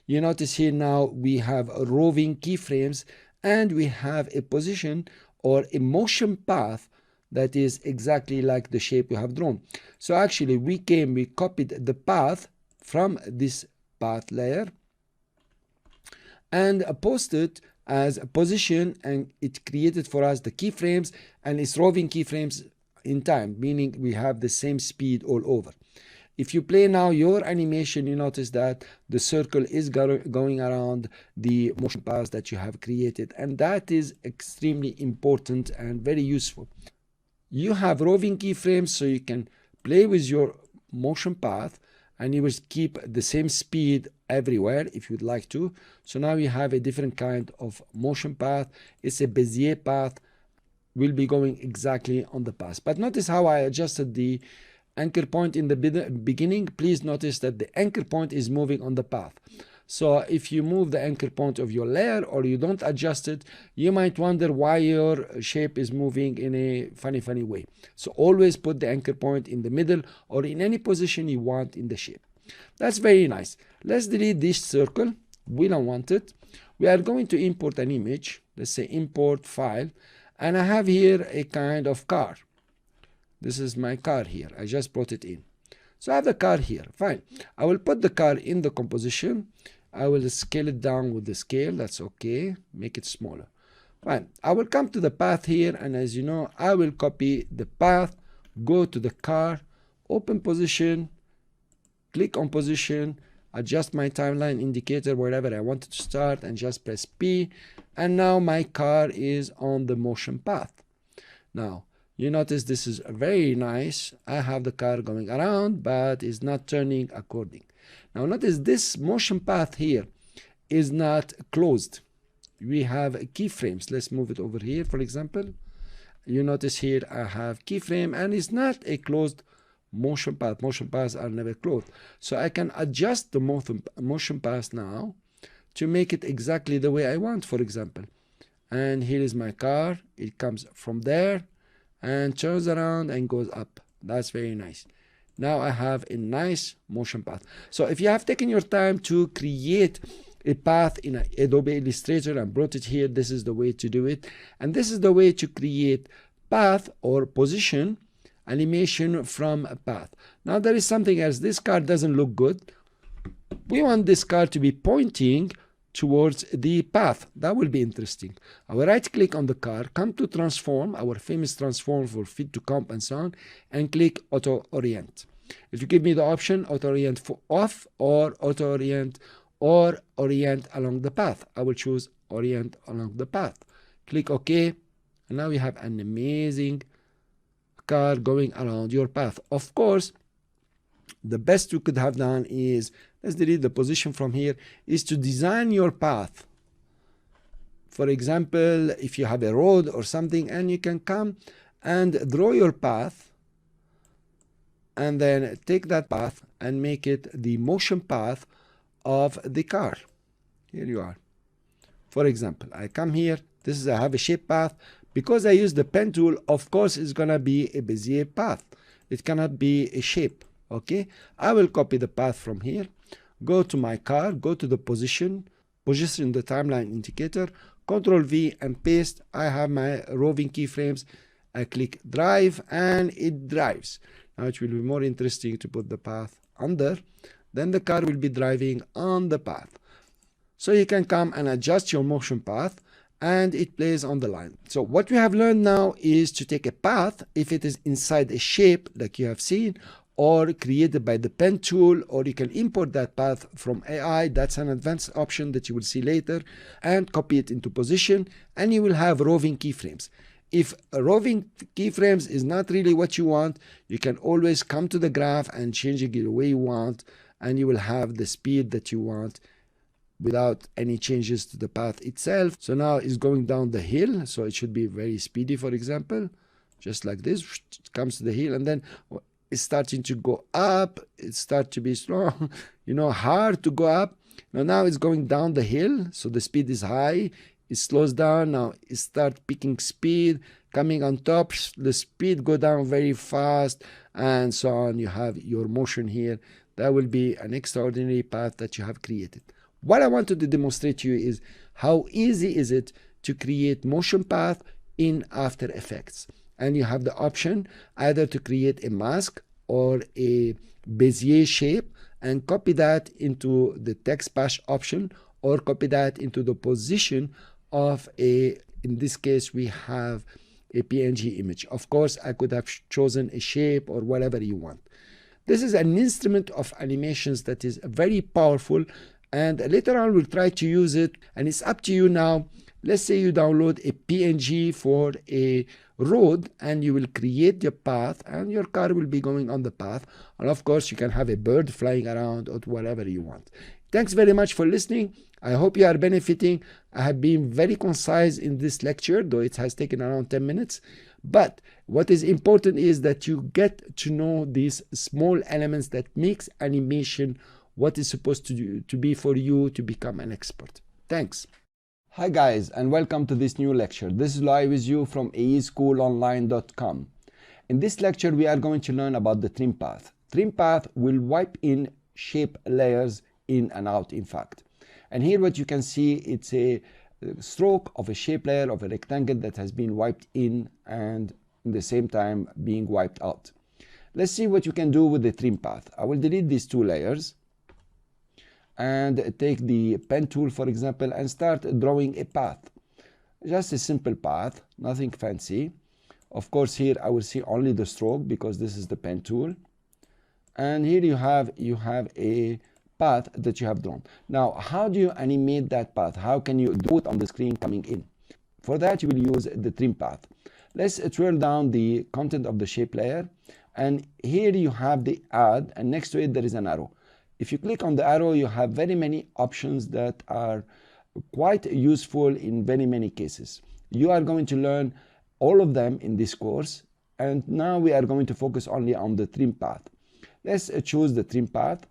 [SPEAKER 1] You notice here now we have roving keyframes and we have a position or a motion path that is exactly like the shape we have drawn. So actually we copied the path from this path layer and posted as a position, and it created for us the keyframes, and it's roving keyframes in time, meaning we have the same speed all over. If you play now your animation, you notice that the circle is going around the motion paths that you have created, and that is extremely important and very useful. You have roving keyframes, so you can play with your motion path and you will keep the same speed everywhere if you'd like to. So now you have a different kind of motion path. It's a Bezier path. We'll be going exactly on the path. But notice how I adjusted the anchor point in the beginning. Please notice that the anchor point is moving on the path. So if you move the anchor point of your layer or you don't adjust it, you might wonder why your shape is moving in a funny way. So always put the anchor point in the middle or in any position you want in the shape. That's very nice. Let's delete this circle. We don't want it. We are going to import an image. Let's say import file, and I have here a kind of car. This is my car here. I just brought it in. So I have the car here. Fine. I will put the car in the composition. I will scale it down with the scale. That's okay. Make it smaller. Fine. I will come to the path here, and as you know, I will copy the path, go to the car, open position, click on position, adjust my timeline indicator wherever I want it to start, and just press P. And now my car is on the motion path. Now, you notice this is very nice. I have the car going around, but it's not turning according. Now notice this motion path here is not closed. We have keyframes. Let's move it over here, for example. You notice here I have keyframe, and it's not a closed motion path. Motion paths are never closed. So I can adjust the motion path now to make it exactly the way I want, for example. And here is my car. It comes from there and turns around and goes up. That's very nice. Now I have a nice motion path. So if you have taken your time to create a path in Adobe Illustrator and brought it here, this is the way to do it. And this is the way to create path or position animation from a path. Now there is something else. This car doesn't look good. We want this car to be pointing towards the path. That will be interesting. I will right click on the car, come to transform, our famous transform for fit to comp and so on, and click auto orient. If you give me the option auto orient for off or auto orient or orient along the path, I will choose orient along the path. Click OK, and now you have an amazing car going around your path. Of course, the best you could have done is, let's delete the position from here, is to design your path. For example, if you have a road or something, and you can come and draw your path and then take that path and make it the motion path of the car. Here you are. For example, I come here, this is, I have a shape path. Because I use the pen tool, of course, it's gonna be a Bezier path. It cannot be a shape. Okay, I will copy the path from here, go to my car, go to the position the timeline indicator, Ctrl V and paste. I have my roving keyframes. I click drive and it drives. Now it will be more interesting to put the path under. Then the car will be driving on the path. So you can come and adjust your motion path and it plays on the line. So what we have learned now is to take a path if it is inside a shape like you have seen, or created by the pen tool, or you can import that path from AI. That's an advanced option that you will see later, and copy it into position, and you will have roving keyframes. If roving keyframes is not really what you want, you can always come to the graph and change it the way you want, and you will have the speed that you want without any changes to the path itself. So now it's going down the hill, so it should be very speedy, for example, just like this. It comes to the hill, and then it's starting to go up. It starts to be slow, hard to go up. Now it's going down the hill, so the speed is high. It slows down. Now it starts picking speed, coming on top. The speed go down very fast, and so on. You have your motion here. That will be an extraordinary path that you have created. What I wanted to demonstrate to you is how easy is it to create motion path in After Effects. And you have the option either to create a mask or a Bezier shape and copy that into the text patch option, or copy that into the position of in this case we have a PNG image. Of course, I could have chosen a shape or whatever you want. This is an instrument of animations that is very powerful, and later on we'll try to use it, and it's up to you now. Let's say you download a PNG for a road, and you will create your path, and your car will be going on the path, and of course you can have a bird flying around or whatever you want. Thanks very much for listening. I hope you are benefiting. I have been very concise in this lecture, though it has taken around 10 minutes. But what is important is that you get to know these small elements that makes animation what is supposed to be for you to become an expert. Thanks. Hi guys, and welcome to this new lecture. This is live with you from aeschoolonline.com. In this lecture, we are going to learn about the trim path. Trim path will wipe in shape layers in and out, in fact. And here what you can see, it's a stroke of a shape layer of a rectangle that has been wiped in and at the same time being wiped out. Let's see what you can do with the trim path. I will delete these two layers and take the pen tool, for example, and start drawing a path. Just a simple path, nothing fancy. Of course, here I will see only the stroke because this is the pen tool. And here you have a path that you have drawn. Now, how do you animate that path? How can you do it on the screen coming in? For that, you will use the trim path. Let's twirl down the content of the shape layer. And here you have the add, and next to it there is an arrow. If you click on the arrow, you have very many options that are quite useful in very many cases. You are going to learn all of them in this course. And now we are going to focus only on the trim path. Let's choose the trim path.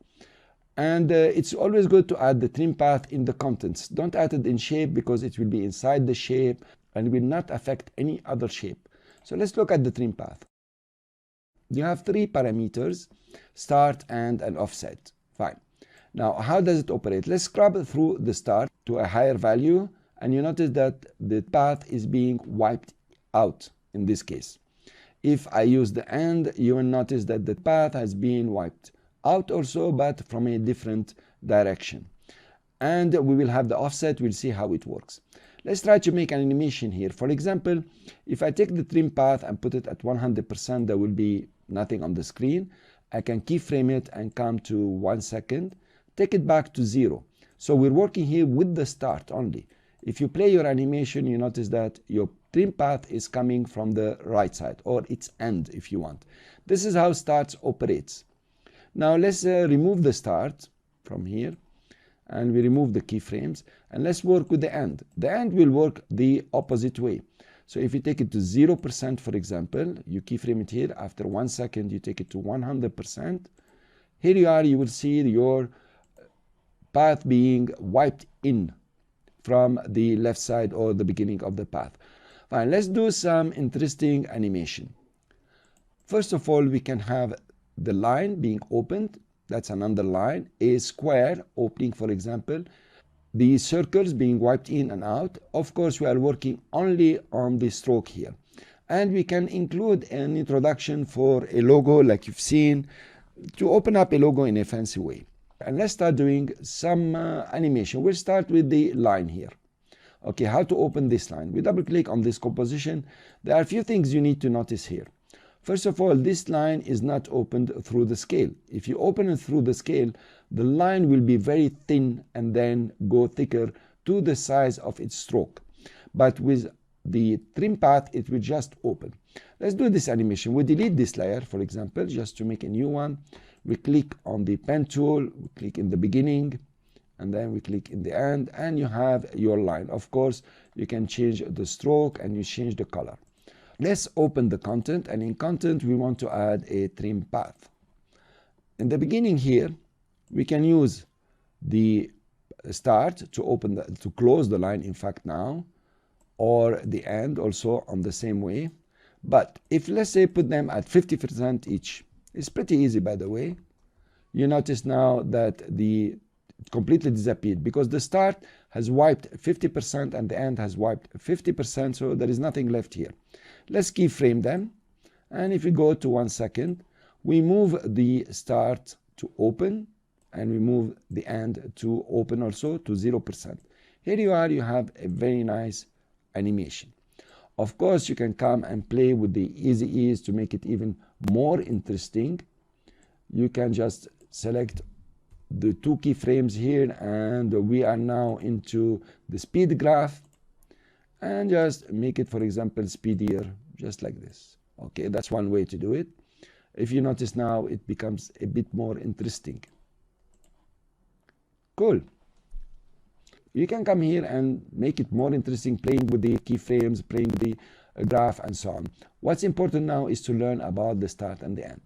[SPEAKER 1] And it's always good to add the trim path in the contents. Don't add it in shape because it will be inside the shape and will not affect any other shape. So let's look at the trim path. You have three parameters, start and an offset. Fine. Now, how does it operate? Let's scrub through the start to a higher value, and you notice that the path is being wiped out in this case. If I use the end, you will notice that the path has been wiped out also, but from a different direction. And we will have the offset. We'll see how it works. Let's try to make an animation here. For example, if I take the trim path and put it at 100%, there will be nothing on the screen. I can keyframe it and come to 1 second, take it back to 0. So we're working here with the start only. If you play your animation, you notice that your trim path is coming from the right side, or its end if you want. This is how start operates. Now let's remove the start from here, and we remove the keyframes, and let's work with the end. The end will work the opposite way. So if you take it to 0%, for example, you keyframe it here. After 1 second, you take it to 100%. Here you are, you will see your path being wiped in from the left side or the beginning of the path. Fine, let's do some interesting animation. First of all, we can have the line being opened. That's an underline. A square opening, for example. The circles being wiped in and out. Of course, we are working only on the stroke here. And we can include an introduction for a logo like you've seen to open up a logo in a fancy way. And let's start doing some animation. We'll start with the line here. Okay, how to open this line? We double click on this composition. There are a few things you need to notice here. First of all, this line is not opened through the scale. If you open it through the scale, the line will be very thin and then go thicker to the size of its stroke. But with the trim path, it will just open. Let's do this animation. We delete this layer, for example, just to make a new one. We click on the pen tool, we click in the beginning, and then we click in the end, and you have your line. Of course, you can change the stroke and you change the color. Let's open the content, and in content we want to add a trim path. In the beginning here, we can use the start to close the line, in fact now, or the end also on the same way. But if, let's say, put them at 50% each, it's pretty easy, by the way. You notice now that it completely disappeared because the start has wiped 50% and the end has wiped 50%, so there is nothing left here. Let's keyframe them, and if we go to 1 second, we move the start to open and we move the end to open also to 0%. Here you are, you have a very nice animation. Of course, you can come and play with the easy ease to make it even more interesting. You can just select the 2 keyframes here, and we are now into the speed graph, and just make it, for example, speedier, just like this. Okay, that's one way to do it. If you notice now, it becomes a bit more interesting. Cool. You can come here and make it more interesting, playing with the keyframes, playing with the graph, and so on. What's important now is to learn about the start and the end.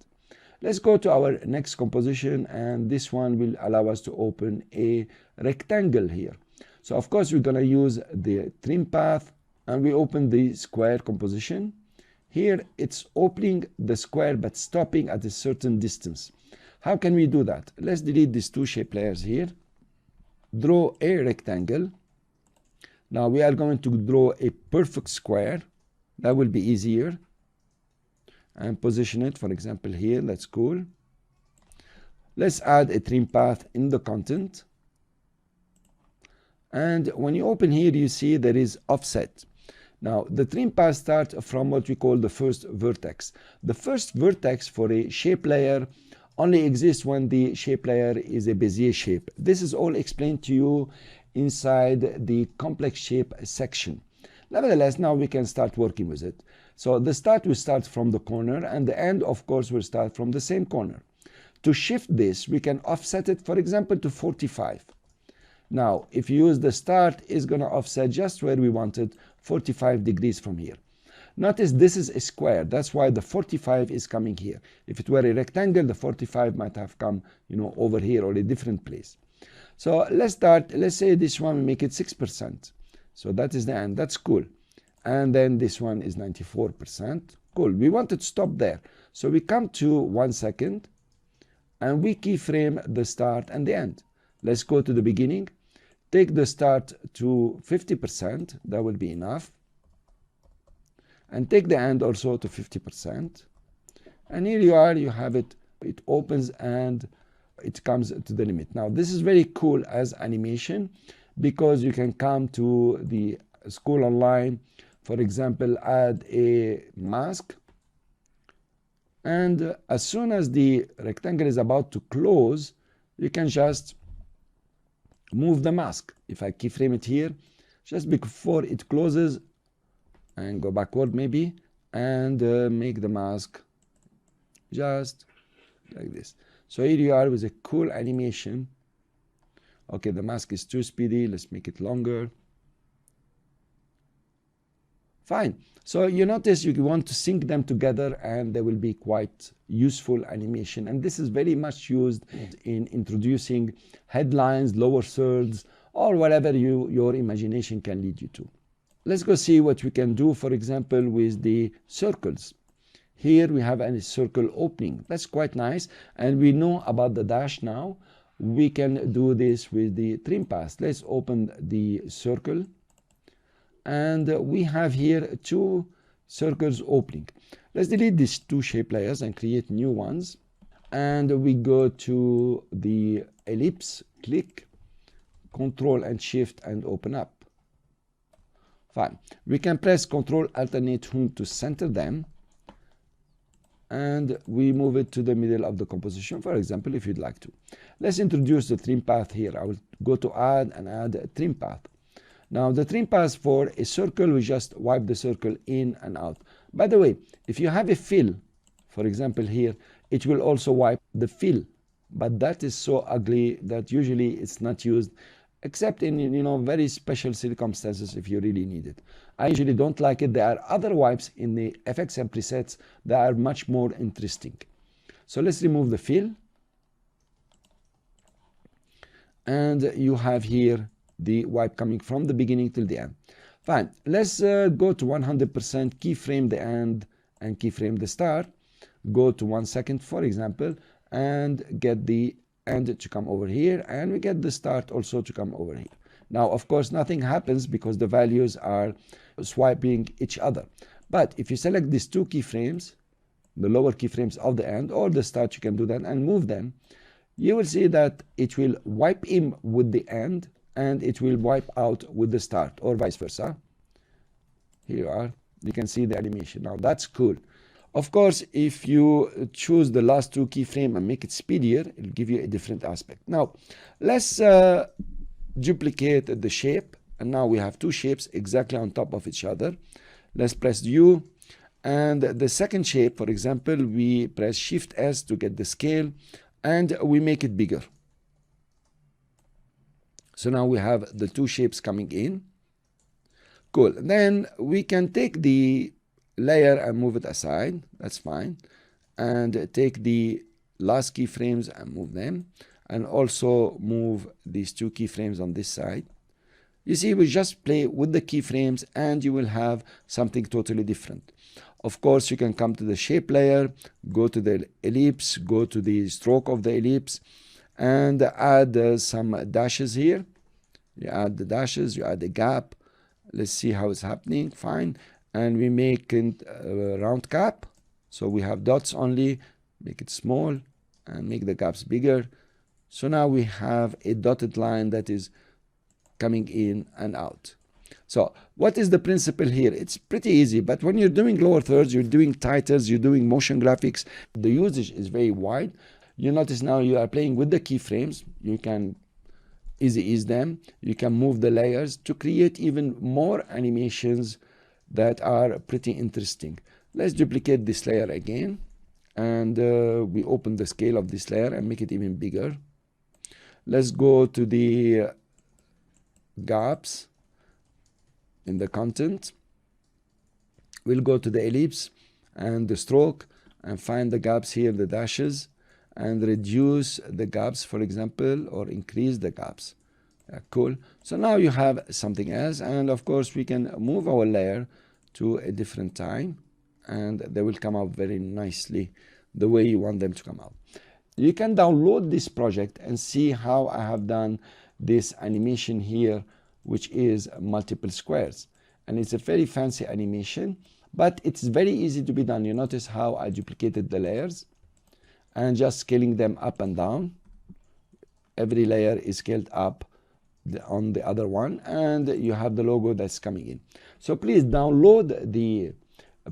[SPEAKER 1] Let's go to our next composition, and this one will allow us to open a rectangle here. So of course we're going to use the trim path, and we open the square composition. Here it's opening the square but stopping at a certain distance. How can we do that? Let's delete these two shape layers here. Draw a rectangle. Now we are going to draw a perfect square. That will be easier. And position it, for example, here. That's cool. Let's add a trim path in the content. And when you open here, you see there is offset. Now, the trim path starts from what we call the first vertex. The first vertex for a shape layer only exists when the shape layer is a Bezier shape. This is all explained to you inside the complex shape section. Nevertheless, now we can start working with it. So the start will start from the corner, and the end, of course, will start from the same corner. To shift this, we can offset it, for example, to 45. Now, if you use the start, it's going to offset just where we wanted, 45 degrees from here. Notice this is a square. That's why the 45 is coming here. If it were a rectangle, the 45 might have come, over here or a different place. So let's start. Let's say this one, we make it 6%. So that is the end. That's cool. And then this one is 94%. Cool. We want it to stop there. So we come to 1 second and we keyframe the start and the end. Let's go to the beginning. Take the start to 50%. That will be enough. And take the end also to 50%. And here you are, you have it. It opens and it comes to the limit. Now, this is very cool as animation because you can come to the school online, for example, add a mask. And as soon as the rectangle is about to close, you can just move the mask. If I keyframe it here, just before it closes, and go backward maybe, and make the mask just like this. So here you are with a cool animation. Okay, the mask is too speedy. Let's make it longer. Fine. So you notice you want to sync them together and they will be quite useful animation. And this is very much used in introducing headlines, lower thirds, or whatever your imagination can lead you to. Let's go see what we can do, for example, with the circles. Here we have a circle opening. That's quite nice. And we know about the dash now. We can do this with the trim path. Let's open the circle. And we have here two circles opening. Let's delete these two shape layers and create new ones. And we go to the ellipse, click, Control and Shift, and open up. Fine. We can press Control Alternate Home to center them. And we move it to the middle of the composition, for example, if you'd like to. Let's introduce the trim path here. I will go to Add and add a trim path. Now, the trim path for a circle, we just wipe the circle in and out. By the way, if you have a fill, for example here, it will also wipe the fill. But that is so ugly that usually it's not used, except in very special circumstances if you really need it. I usually don't like it. There are other wipes in the effects and presets that are much more interesting. So let's remove the fill. And you have here the wipe coming from the beginning till the end. Fine. Let's go to 100%, keyframe the end and keyframe the start. Go to 1 second, for example, and get the end to come over here, and we get the start also to come over here. Now, of course, nothing happens because the values are swiping each other. But if you select these two keyframes, the lower keyframes of the end or the start, you can do that and move them. You will see that it will wipe in with the end and it will wipe out with the start, or vice versa. Here you are. You can see the animation. Now, that's cool. Of course, if you choose the last two keyframes and make it speedier, it will give you a different aspect. Now, let's duplicate the shape. And now we have two shapes exactly on top of each other. Let's press U. And the second shape, for example, we press Shift S to get the scale. And we make it bigger. So now we have the two shapes coming in. Cool. Then we can take the layer and move it aside. That's fine. And take the last keyframes and move them, and also move these two keyframes on this side. You see, we just play with the keyframes and you will have something totally different. Of course, you can come to the shape layer, go to the ellipse, go to the stroke of the ellipse, and add some dashes here. You add the dashes, you add a gap. Let's see how it's happening. Fine. And we make it a round cap. So we have dots only. Make it small and make the gaps bigger. So now we have a dotted line that is coming in and out. So what is the principle here? It's pretty easy, but when you're doing lower thirds, you're doing titles, you're doing motion graphics, the usage is very wide. You notice now you are playing with the keyframes. You can easy ease them. You can move the layers to create even more animations that are pretty interesting. Let's duplicate this layer again, and we open the scale of this layer and make it even bigger. Let's go to the gaps in the content. We'll go to the ellipse and the stroke and find the gaps here, the dashes, and reduce the gaps, for example, or increase the gaps. Cool. So now you have something else, and of course we can move our layer to a different time and they will come out very nicely the way you want them to come out. You can download this project and see how I have done this animation here, which is multiple squares, and it's a very fancy animation, but it's very easy to be done. You notice how I duplicated the layers and just scaling them up and down. Every layer is scaled up on the other one, and you have the logo that's coming in. So please download the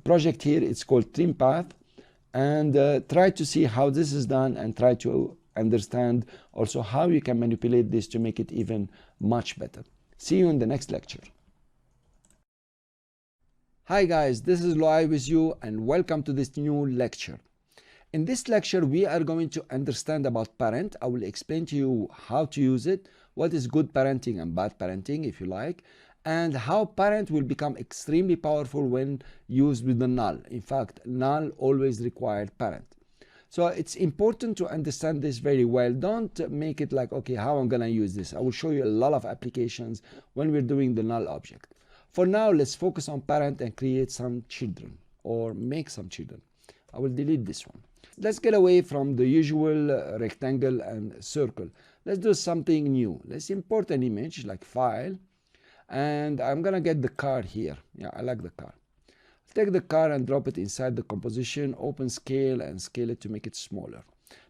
[SPEAKER 1] project here. It's called Trim Path, and try to see how this is done and try to understand also how you can manipulate this to make it even much better. See you in the next lecture. Hi guys, this is Loai with you and welcome to this new lecture. In this lecture, we are going to understand about parent. I will explain to you how to use it, what is good parenting and bad parenting, if you like, and how parent will become extremely powerful when used with the null. In fact, null always required parent. So it's important to understand this very well. Don't make it like, okay, how I'm going to use this. I will show you a lot of applications when we're doing the null object. For now, let's focus on parent and create some children or make some children. I will delete this one. Let's get away from the usual rectangle and circle. Let's do something new. Let's import an image like file, and I'm gonna get the car here. Yeah, I like the car. Take the car and drop it inside the composition, open scale and scale it to make it smaller.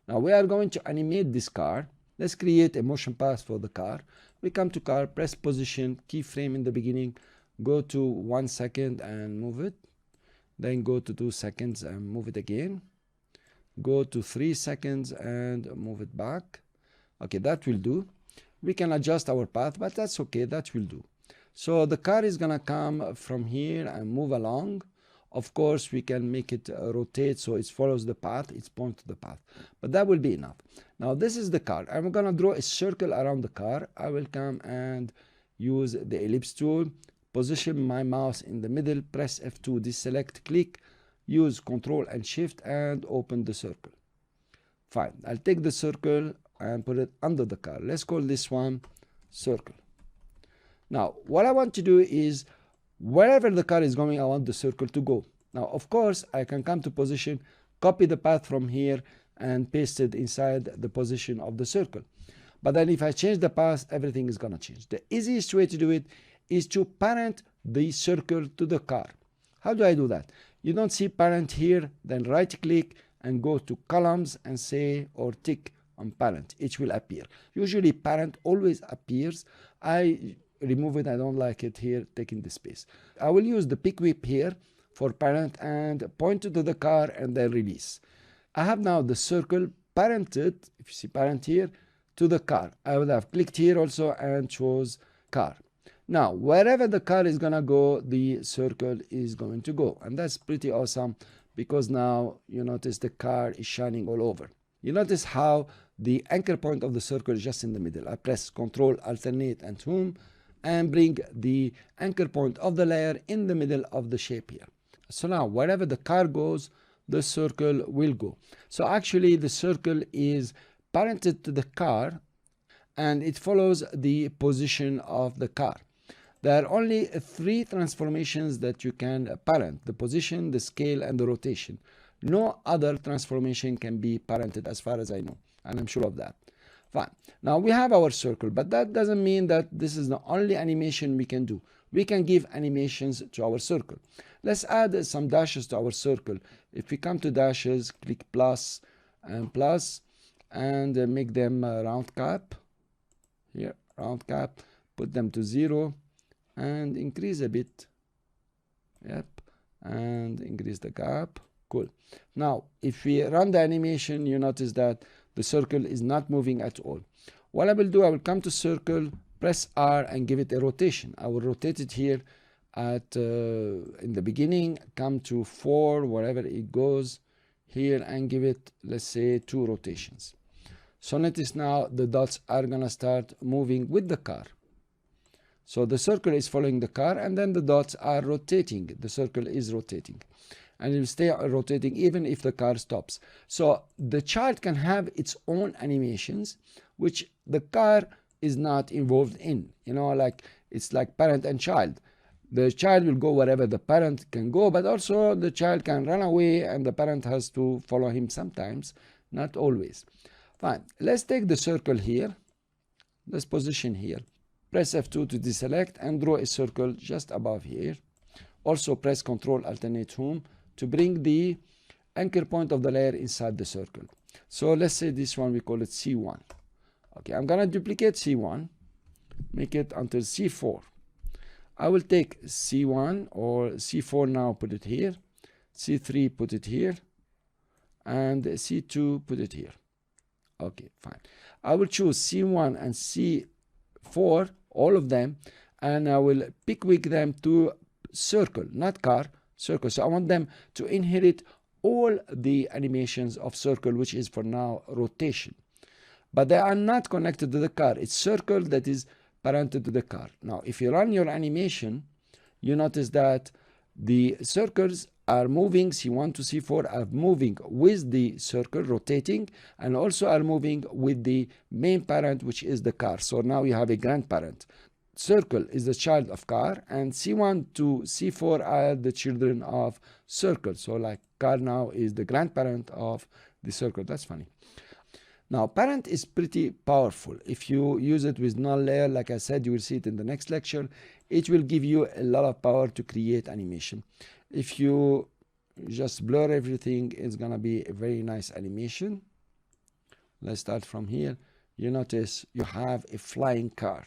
[SPEAKER 1] Now we are going to animate this car. Let's create a motion path for the car. We come to car, press position, keyframe in the beginning, go to 1 second and move it. Then go to 2 seconds and move it again. Go to 3 seconds and move it back. Okay, that will do. We can adjust our path, but that's okay, that will do. So the car is gonna come from here and move along. Of course, we can make it rotate so it follows the path, it's point to the path, but that will be enough. Now this is the car. I'm gonna draw a circle around the car. I will come and use the ellipse tool, position my mouse in the middle, press F2, deselect, click, use Control and Shift and open the circle. Fine, I'll take the circle and put it under the car. Let's call this one circle. Now, what I want to do is, wherever the car is going, I want the circle to go. Now, of course, I can come to position, copy the path from here, and paste it inside the position of the circle. But then if I change the path, everything is going to change. The easiest way to do it is to parent the circle to the car. How do I do that? You don't see parent here, then right-click and go to columns and say, or tick on parent. It will appear. Usually parent always appears. I remove it. I don't like it here, taking the space. I will use the pick whip here for parent and point it to the car and then release. I have now the circle parented, if you see parent here, to the car. I would have clicked here also and chose car. Now, wherever the car is gonna go, the circle is going to go. And that's pretty awesome because now you notice the car is shining all over. You notice how the anchor point of the circle is just in the middle. I press Control, Alternate, and Home, and bring the anchor point of the layer in the middle of the shape here. So now, wherever the car goes, the circle will go. So actually the circle is parented to the car and it follows the position of the car. There are only 3 transformations that you can parent: the position, the scale, and the rotation. No other transformation can be parented as far as I know, and I'm sure of that. Fine. Now we have our circle, but that doesn't mean that this is the only animation we can do. We can give animations to our circle. Let's add some dashes to our circle. If we come to dashes, click plus, and make them round cap. Here, round cap, put them to 0 and increase a bit. Yep, and increase the gap. Cool. Now, if we run the animation, you notice that the circle is not moving at all. What I will do, I will come to circle, press R and give it a rotation. I will rotate it here at in the beginning, come to 4, wherever it goes here, and give it, let's say, 2 rotations. So notice now the dots are gonna start moving with the car. So the circle is following the car, and then the dots are rotating. The circle is rotating, and it will stay rotating even if the car stops. So the child can have its own animations, which the car is not involved in. You know, like it's like parent and child. The child will go wherever the parent can go, but also the child can run away and the parent has to follow him sometimes, not always. Fine. Let's take the circle here. Let's position here. Press F2 to deselect and draw a circle just above here. Also press Ctrl Alternate Home to bring the anchor point of the layer inside the circle. So let's say this one, we call it C1. Okay, I'm gonna duplicate C1, make it until C4. I will take C1 or C4 now, put it here, C3 put it here, and C2 put it here. Okay, fine. I will choose C1 and C4, all of them, and I will pickwick them to circle, not car, circle. So I want them to inherit all the animations of circle, which is for now rotation. But they are not connected to the car. It's circle that is parented to the car. Now, if you run your animation, you notice that the circles are moving, C1 to C4 are moving with the circle, rotating, and also are moving with the main parent, which is the car. So now you have a grandparent. Circle is the child of car, and C1 to C4 are the children of circle. So like car now is the grandparent of the circle. That's funny. Now, parent is pretty powerful. If you use it with null layer, like I said, you will see it in the next lecture. It will give you a lot of power to create animation. If you just blur everything, it's gonna be a very nice animation. Let's start from here. You notice you have a flying car.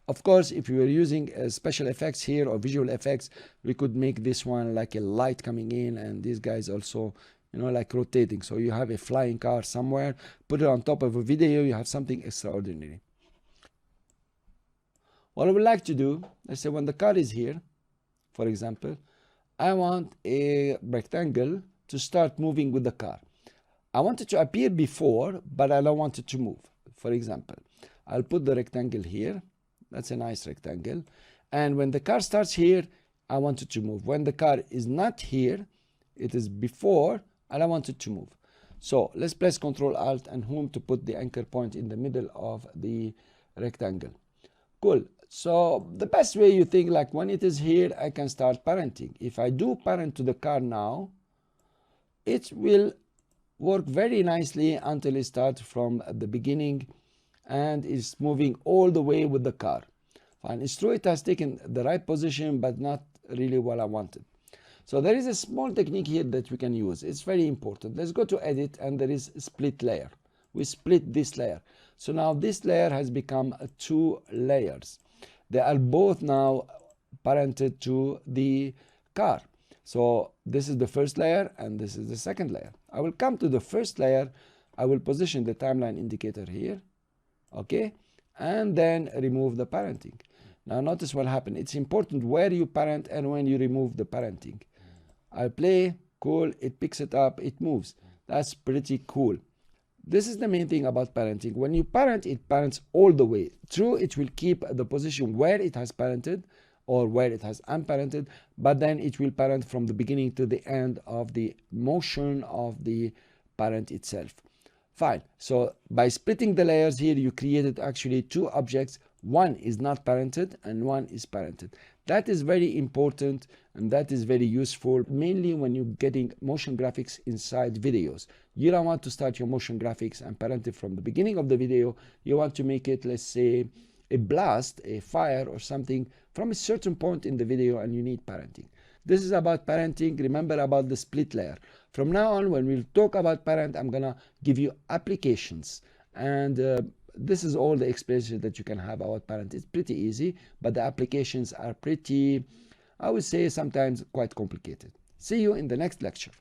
[SPEAKER 1] Of course, if you were using special effects here or visual effects, we could make this one like a light coming in, and these guys also, you know, like rotating. So you have a flying car somewhere, put it on top of a video, you have something extraordinary. What I would like to do, let's say when the car is here, for example, I want a rectangle to start moving with the car. I want it to appear before, but I don't want it to move. For example, I'll put the rectangle here. That's a nice rectangle. And when the car starts here, I want it to move. When the car is not here, it is before, and I want it to move. So let's press Ctrl Alt and Home to put the anchor point in the middle of the rectangle. Cool. So the best way, you think, like when it is here, I can start parenting. If I do parent to the car now, it will work very nicely until it starts from the beginning and is moving all the way with the car. Fine. It's true it has taken the right position, but not really what I wanted. So there is a small technique here that we can use. It's very important. Let's go to edit, and there is split layer. We split this layer. So now this layer has become 2 layers. They are both now parented to the car. So this is the first layer and this is the second layer. I will come to the first layer. I will position the timeline indicator here. Okay. And then remove the parenting. Now notice what happened. It's important where you parent and when you remove the parenting. I play, cool, it picks it up, it moves. That's pretty cool. This is the main thing about parenting. When you parent, it parents all the way. True, it will keep the position where it has parented or where it has unparented, but then it will parent from the beginning to the end of the motion of the parent itself. Fine. So by splitting the layers here, you created actually two objects. One is not parented and one is parented. That is very important and that is very useful, mainly when you're getting motion graphics inside videos. You don't want to start your motion graphics and parent it from the beginning of the video. You want to make it, let's say, a blast, a fire or something from a certain point in the video, and you need parenting. This is about parenting. Remember about the split layer. From now on, when we'll talk about parent, I'm gonna give you applications, and this is all the experiences that you can have about parent. It's pretty easy, but the applications are pretty, I would say, sometimes quite complicated. See you in the next lecture.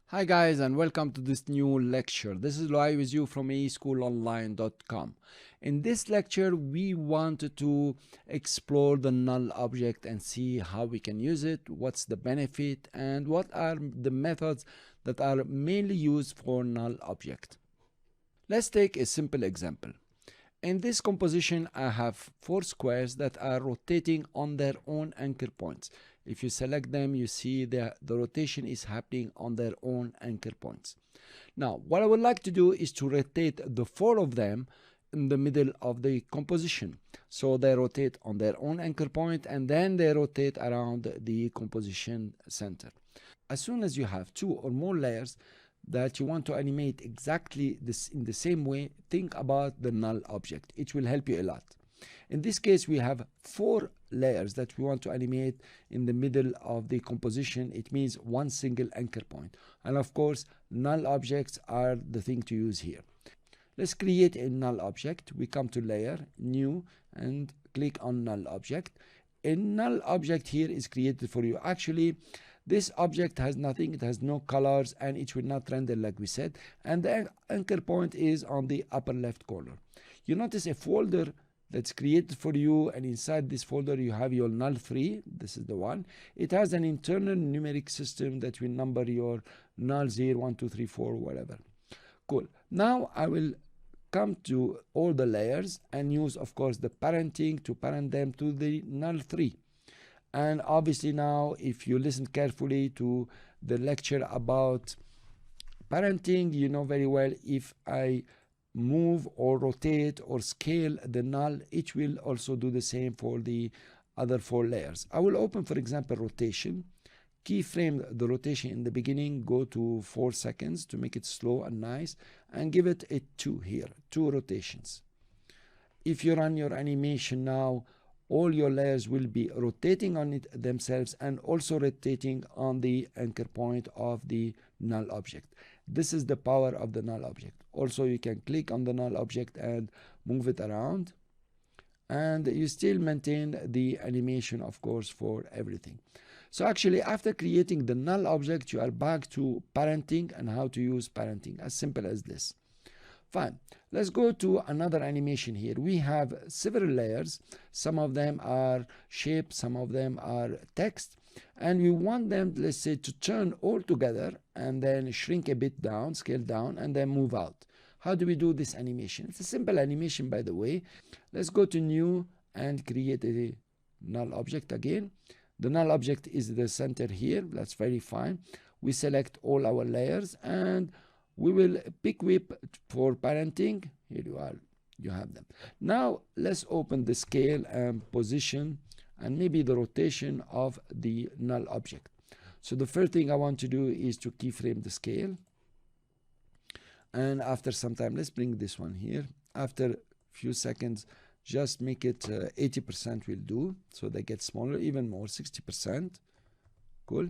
[SPEAKER 1] Hi guys, and welcome to this new lecture. This is Loai with you from aeschoolonline.com. In this lecture, we wanted to explore the null object and see how we can use it, what's the benefit, and what are the methods that are mainly used for null object. Let's take a simple example. In this composition, I have 4 squares that are rotating on their own anchor points. If you select them, you see the rotation is happening on their own anchor points. Now, what I would like to do is to rotate the 4 of them in the middle of the composition. So they rotate on their own anchor point and then they rotate around the composition center. As soon as you have 2 or more layers that you want to animate exactly this in the same way, think about the null object. It will help you a lot. In this case, we have 4 layers that we want to animate in the middle of the composition. It means one single anchor point. And of course, null objects are the thing to use here. Let's create a null object. We come to layer, new, and click on null object. A null object here is created for you. Actually, this object has nothing, it has no colors, and it will not render like we said. And the anchor point is on the upper left corner. You notice a folder that's created for you, and inside this folder you have your null3. This is the one. It has an internal numeric system that will number your nulls here, 1 2 3 4, whatever. Cool. Now I will come to all the layers and use, of course, the parenting to parent them to the null3. And obviously now, if you listen carefully to the lecture about parenting, you know very well if I move or rotate or scale the null, it will also do the same for the other 4 layers. I will open, for example, rotation, keyframe the rotation in the beginning, go to 4 seconds to make it slow and nice, and give it a 2 here, 2 rotations. If you run your animation now, all your layers will be rotating on it themselves and also rotating on the anchor point of the null object. This is the power of the null object. Also, you can click on the null object and move it around, and you still maintain the animation, of course, for everything. So actually, after creating the null object, you are back to parenting and how to use parenting, as simple as this. Fine. Let's go to another animation here. We have several layers. Some of them are shape, some of them are text, and we want them, let's say, to turn all together and then shrink a bit down, scale down, and then move out. How do we do this animation? It's a simple animation, by the way. Let's go to new and create a null object again. The null object is the center here. That's very fine. We select all our layers and we will pick whip for parenting. Here you are, you have them. Now let's open the scale and position and maybe the rotation of the null object. So the first thing I want to do is to keyframe the scale, and after some time, let's bring this one here. After a few seconds, just make it 80% will do, so they get smaller, even more, 60%. Cool.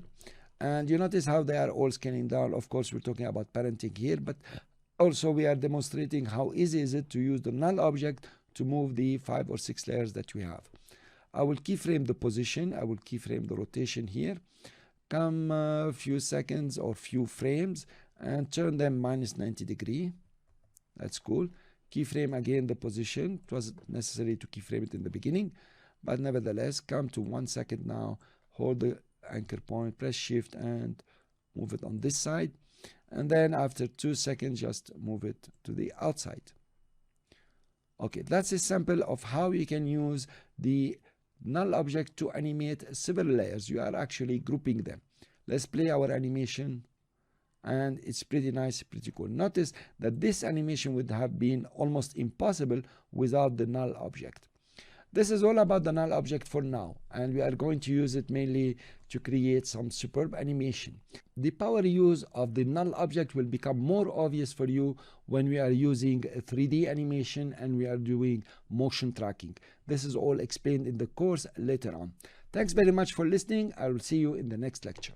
[SPEAKER 1] And you notice how they are all scaling down. Of course, we're talking about parenting here, but also we are demonstrating how easy is it to use the null object to move the 5 or 6 layers that we have. I will keyframe the position. I will keyframe the rotation here. Come a few seconds or few frames and turn them minus 90 degree. That's cool. Keyframe again the position. It was necessary to keyframe it in the beginning, but nevertheless, come to 1 second now. Hold the anchor point, press shift and move it on this side, and then after 2 seconds just move it to the outside. Okay, that's a sample of how you can use the null object to animate several layers. You are actually grouping them. Let's play our animation, and it's pretty nice, pretty cool. Notice that this animation would have been almost impossible without the null object. This is all about the null object for now, and we are going to use it mainly to create some superb animation. The power use of the null object will become more obvious for you when we are using 3D animation and we are doing motion tracking. This is all explained in the course later on. Thanks very much for listening. I will see you in the next lecture.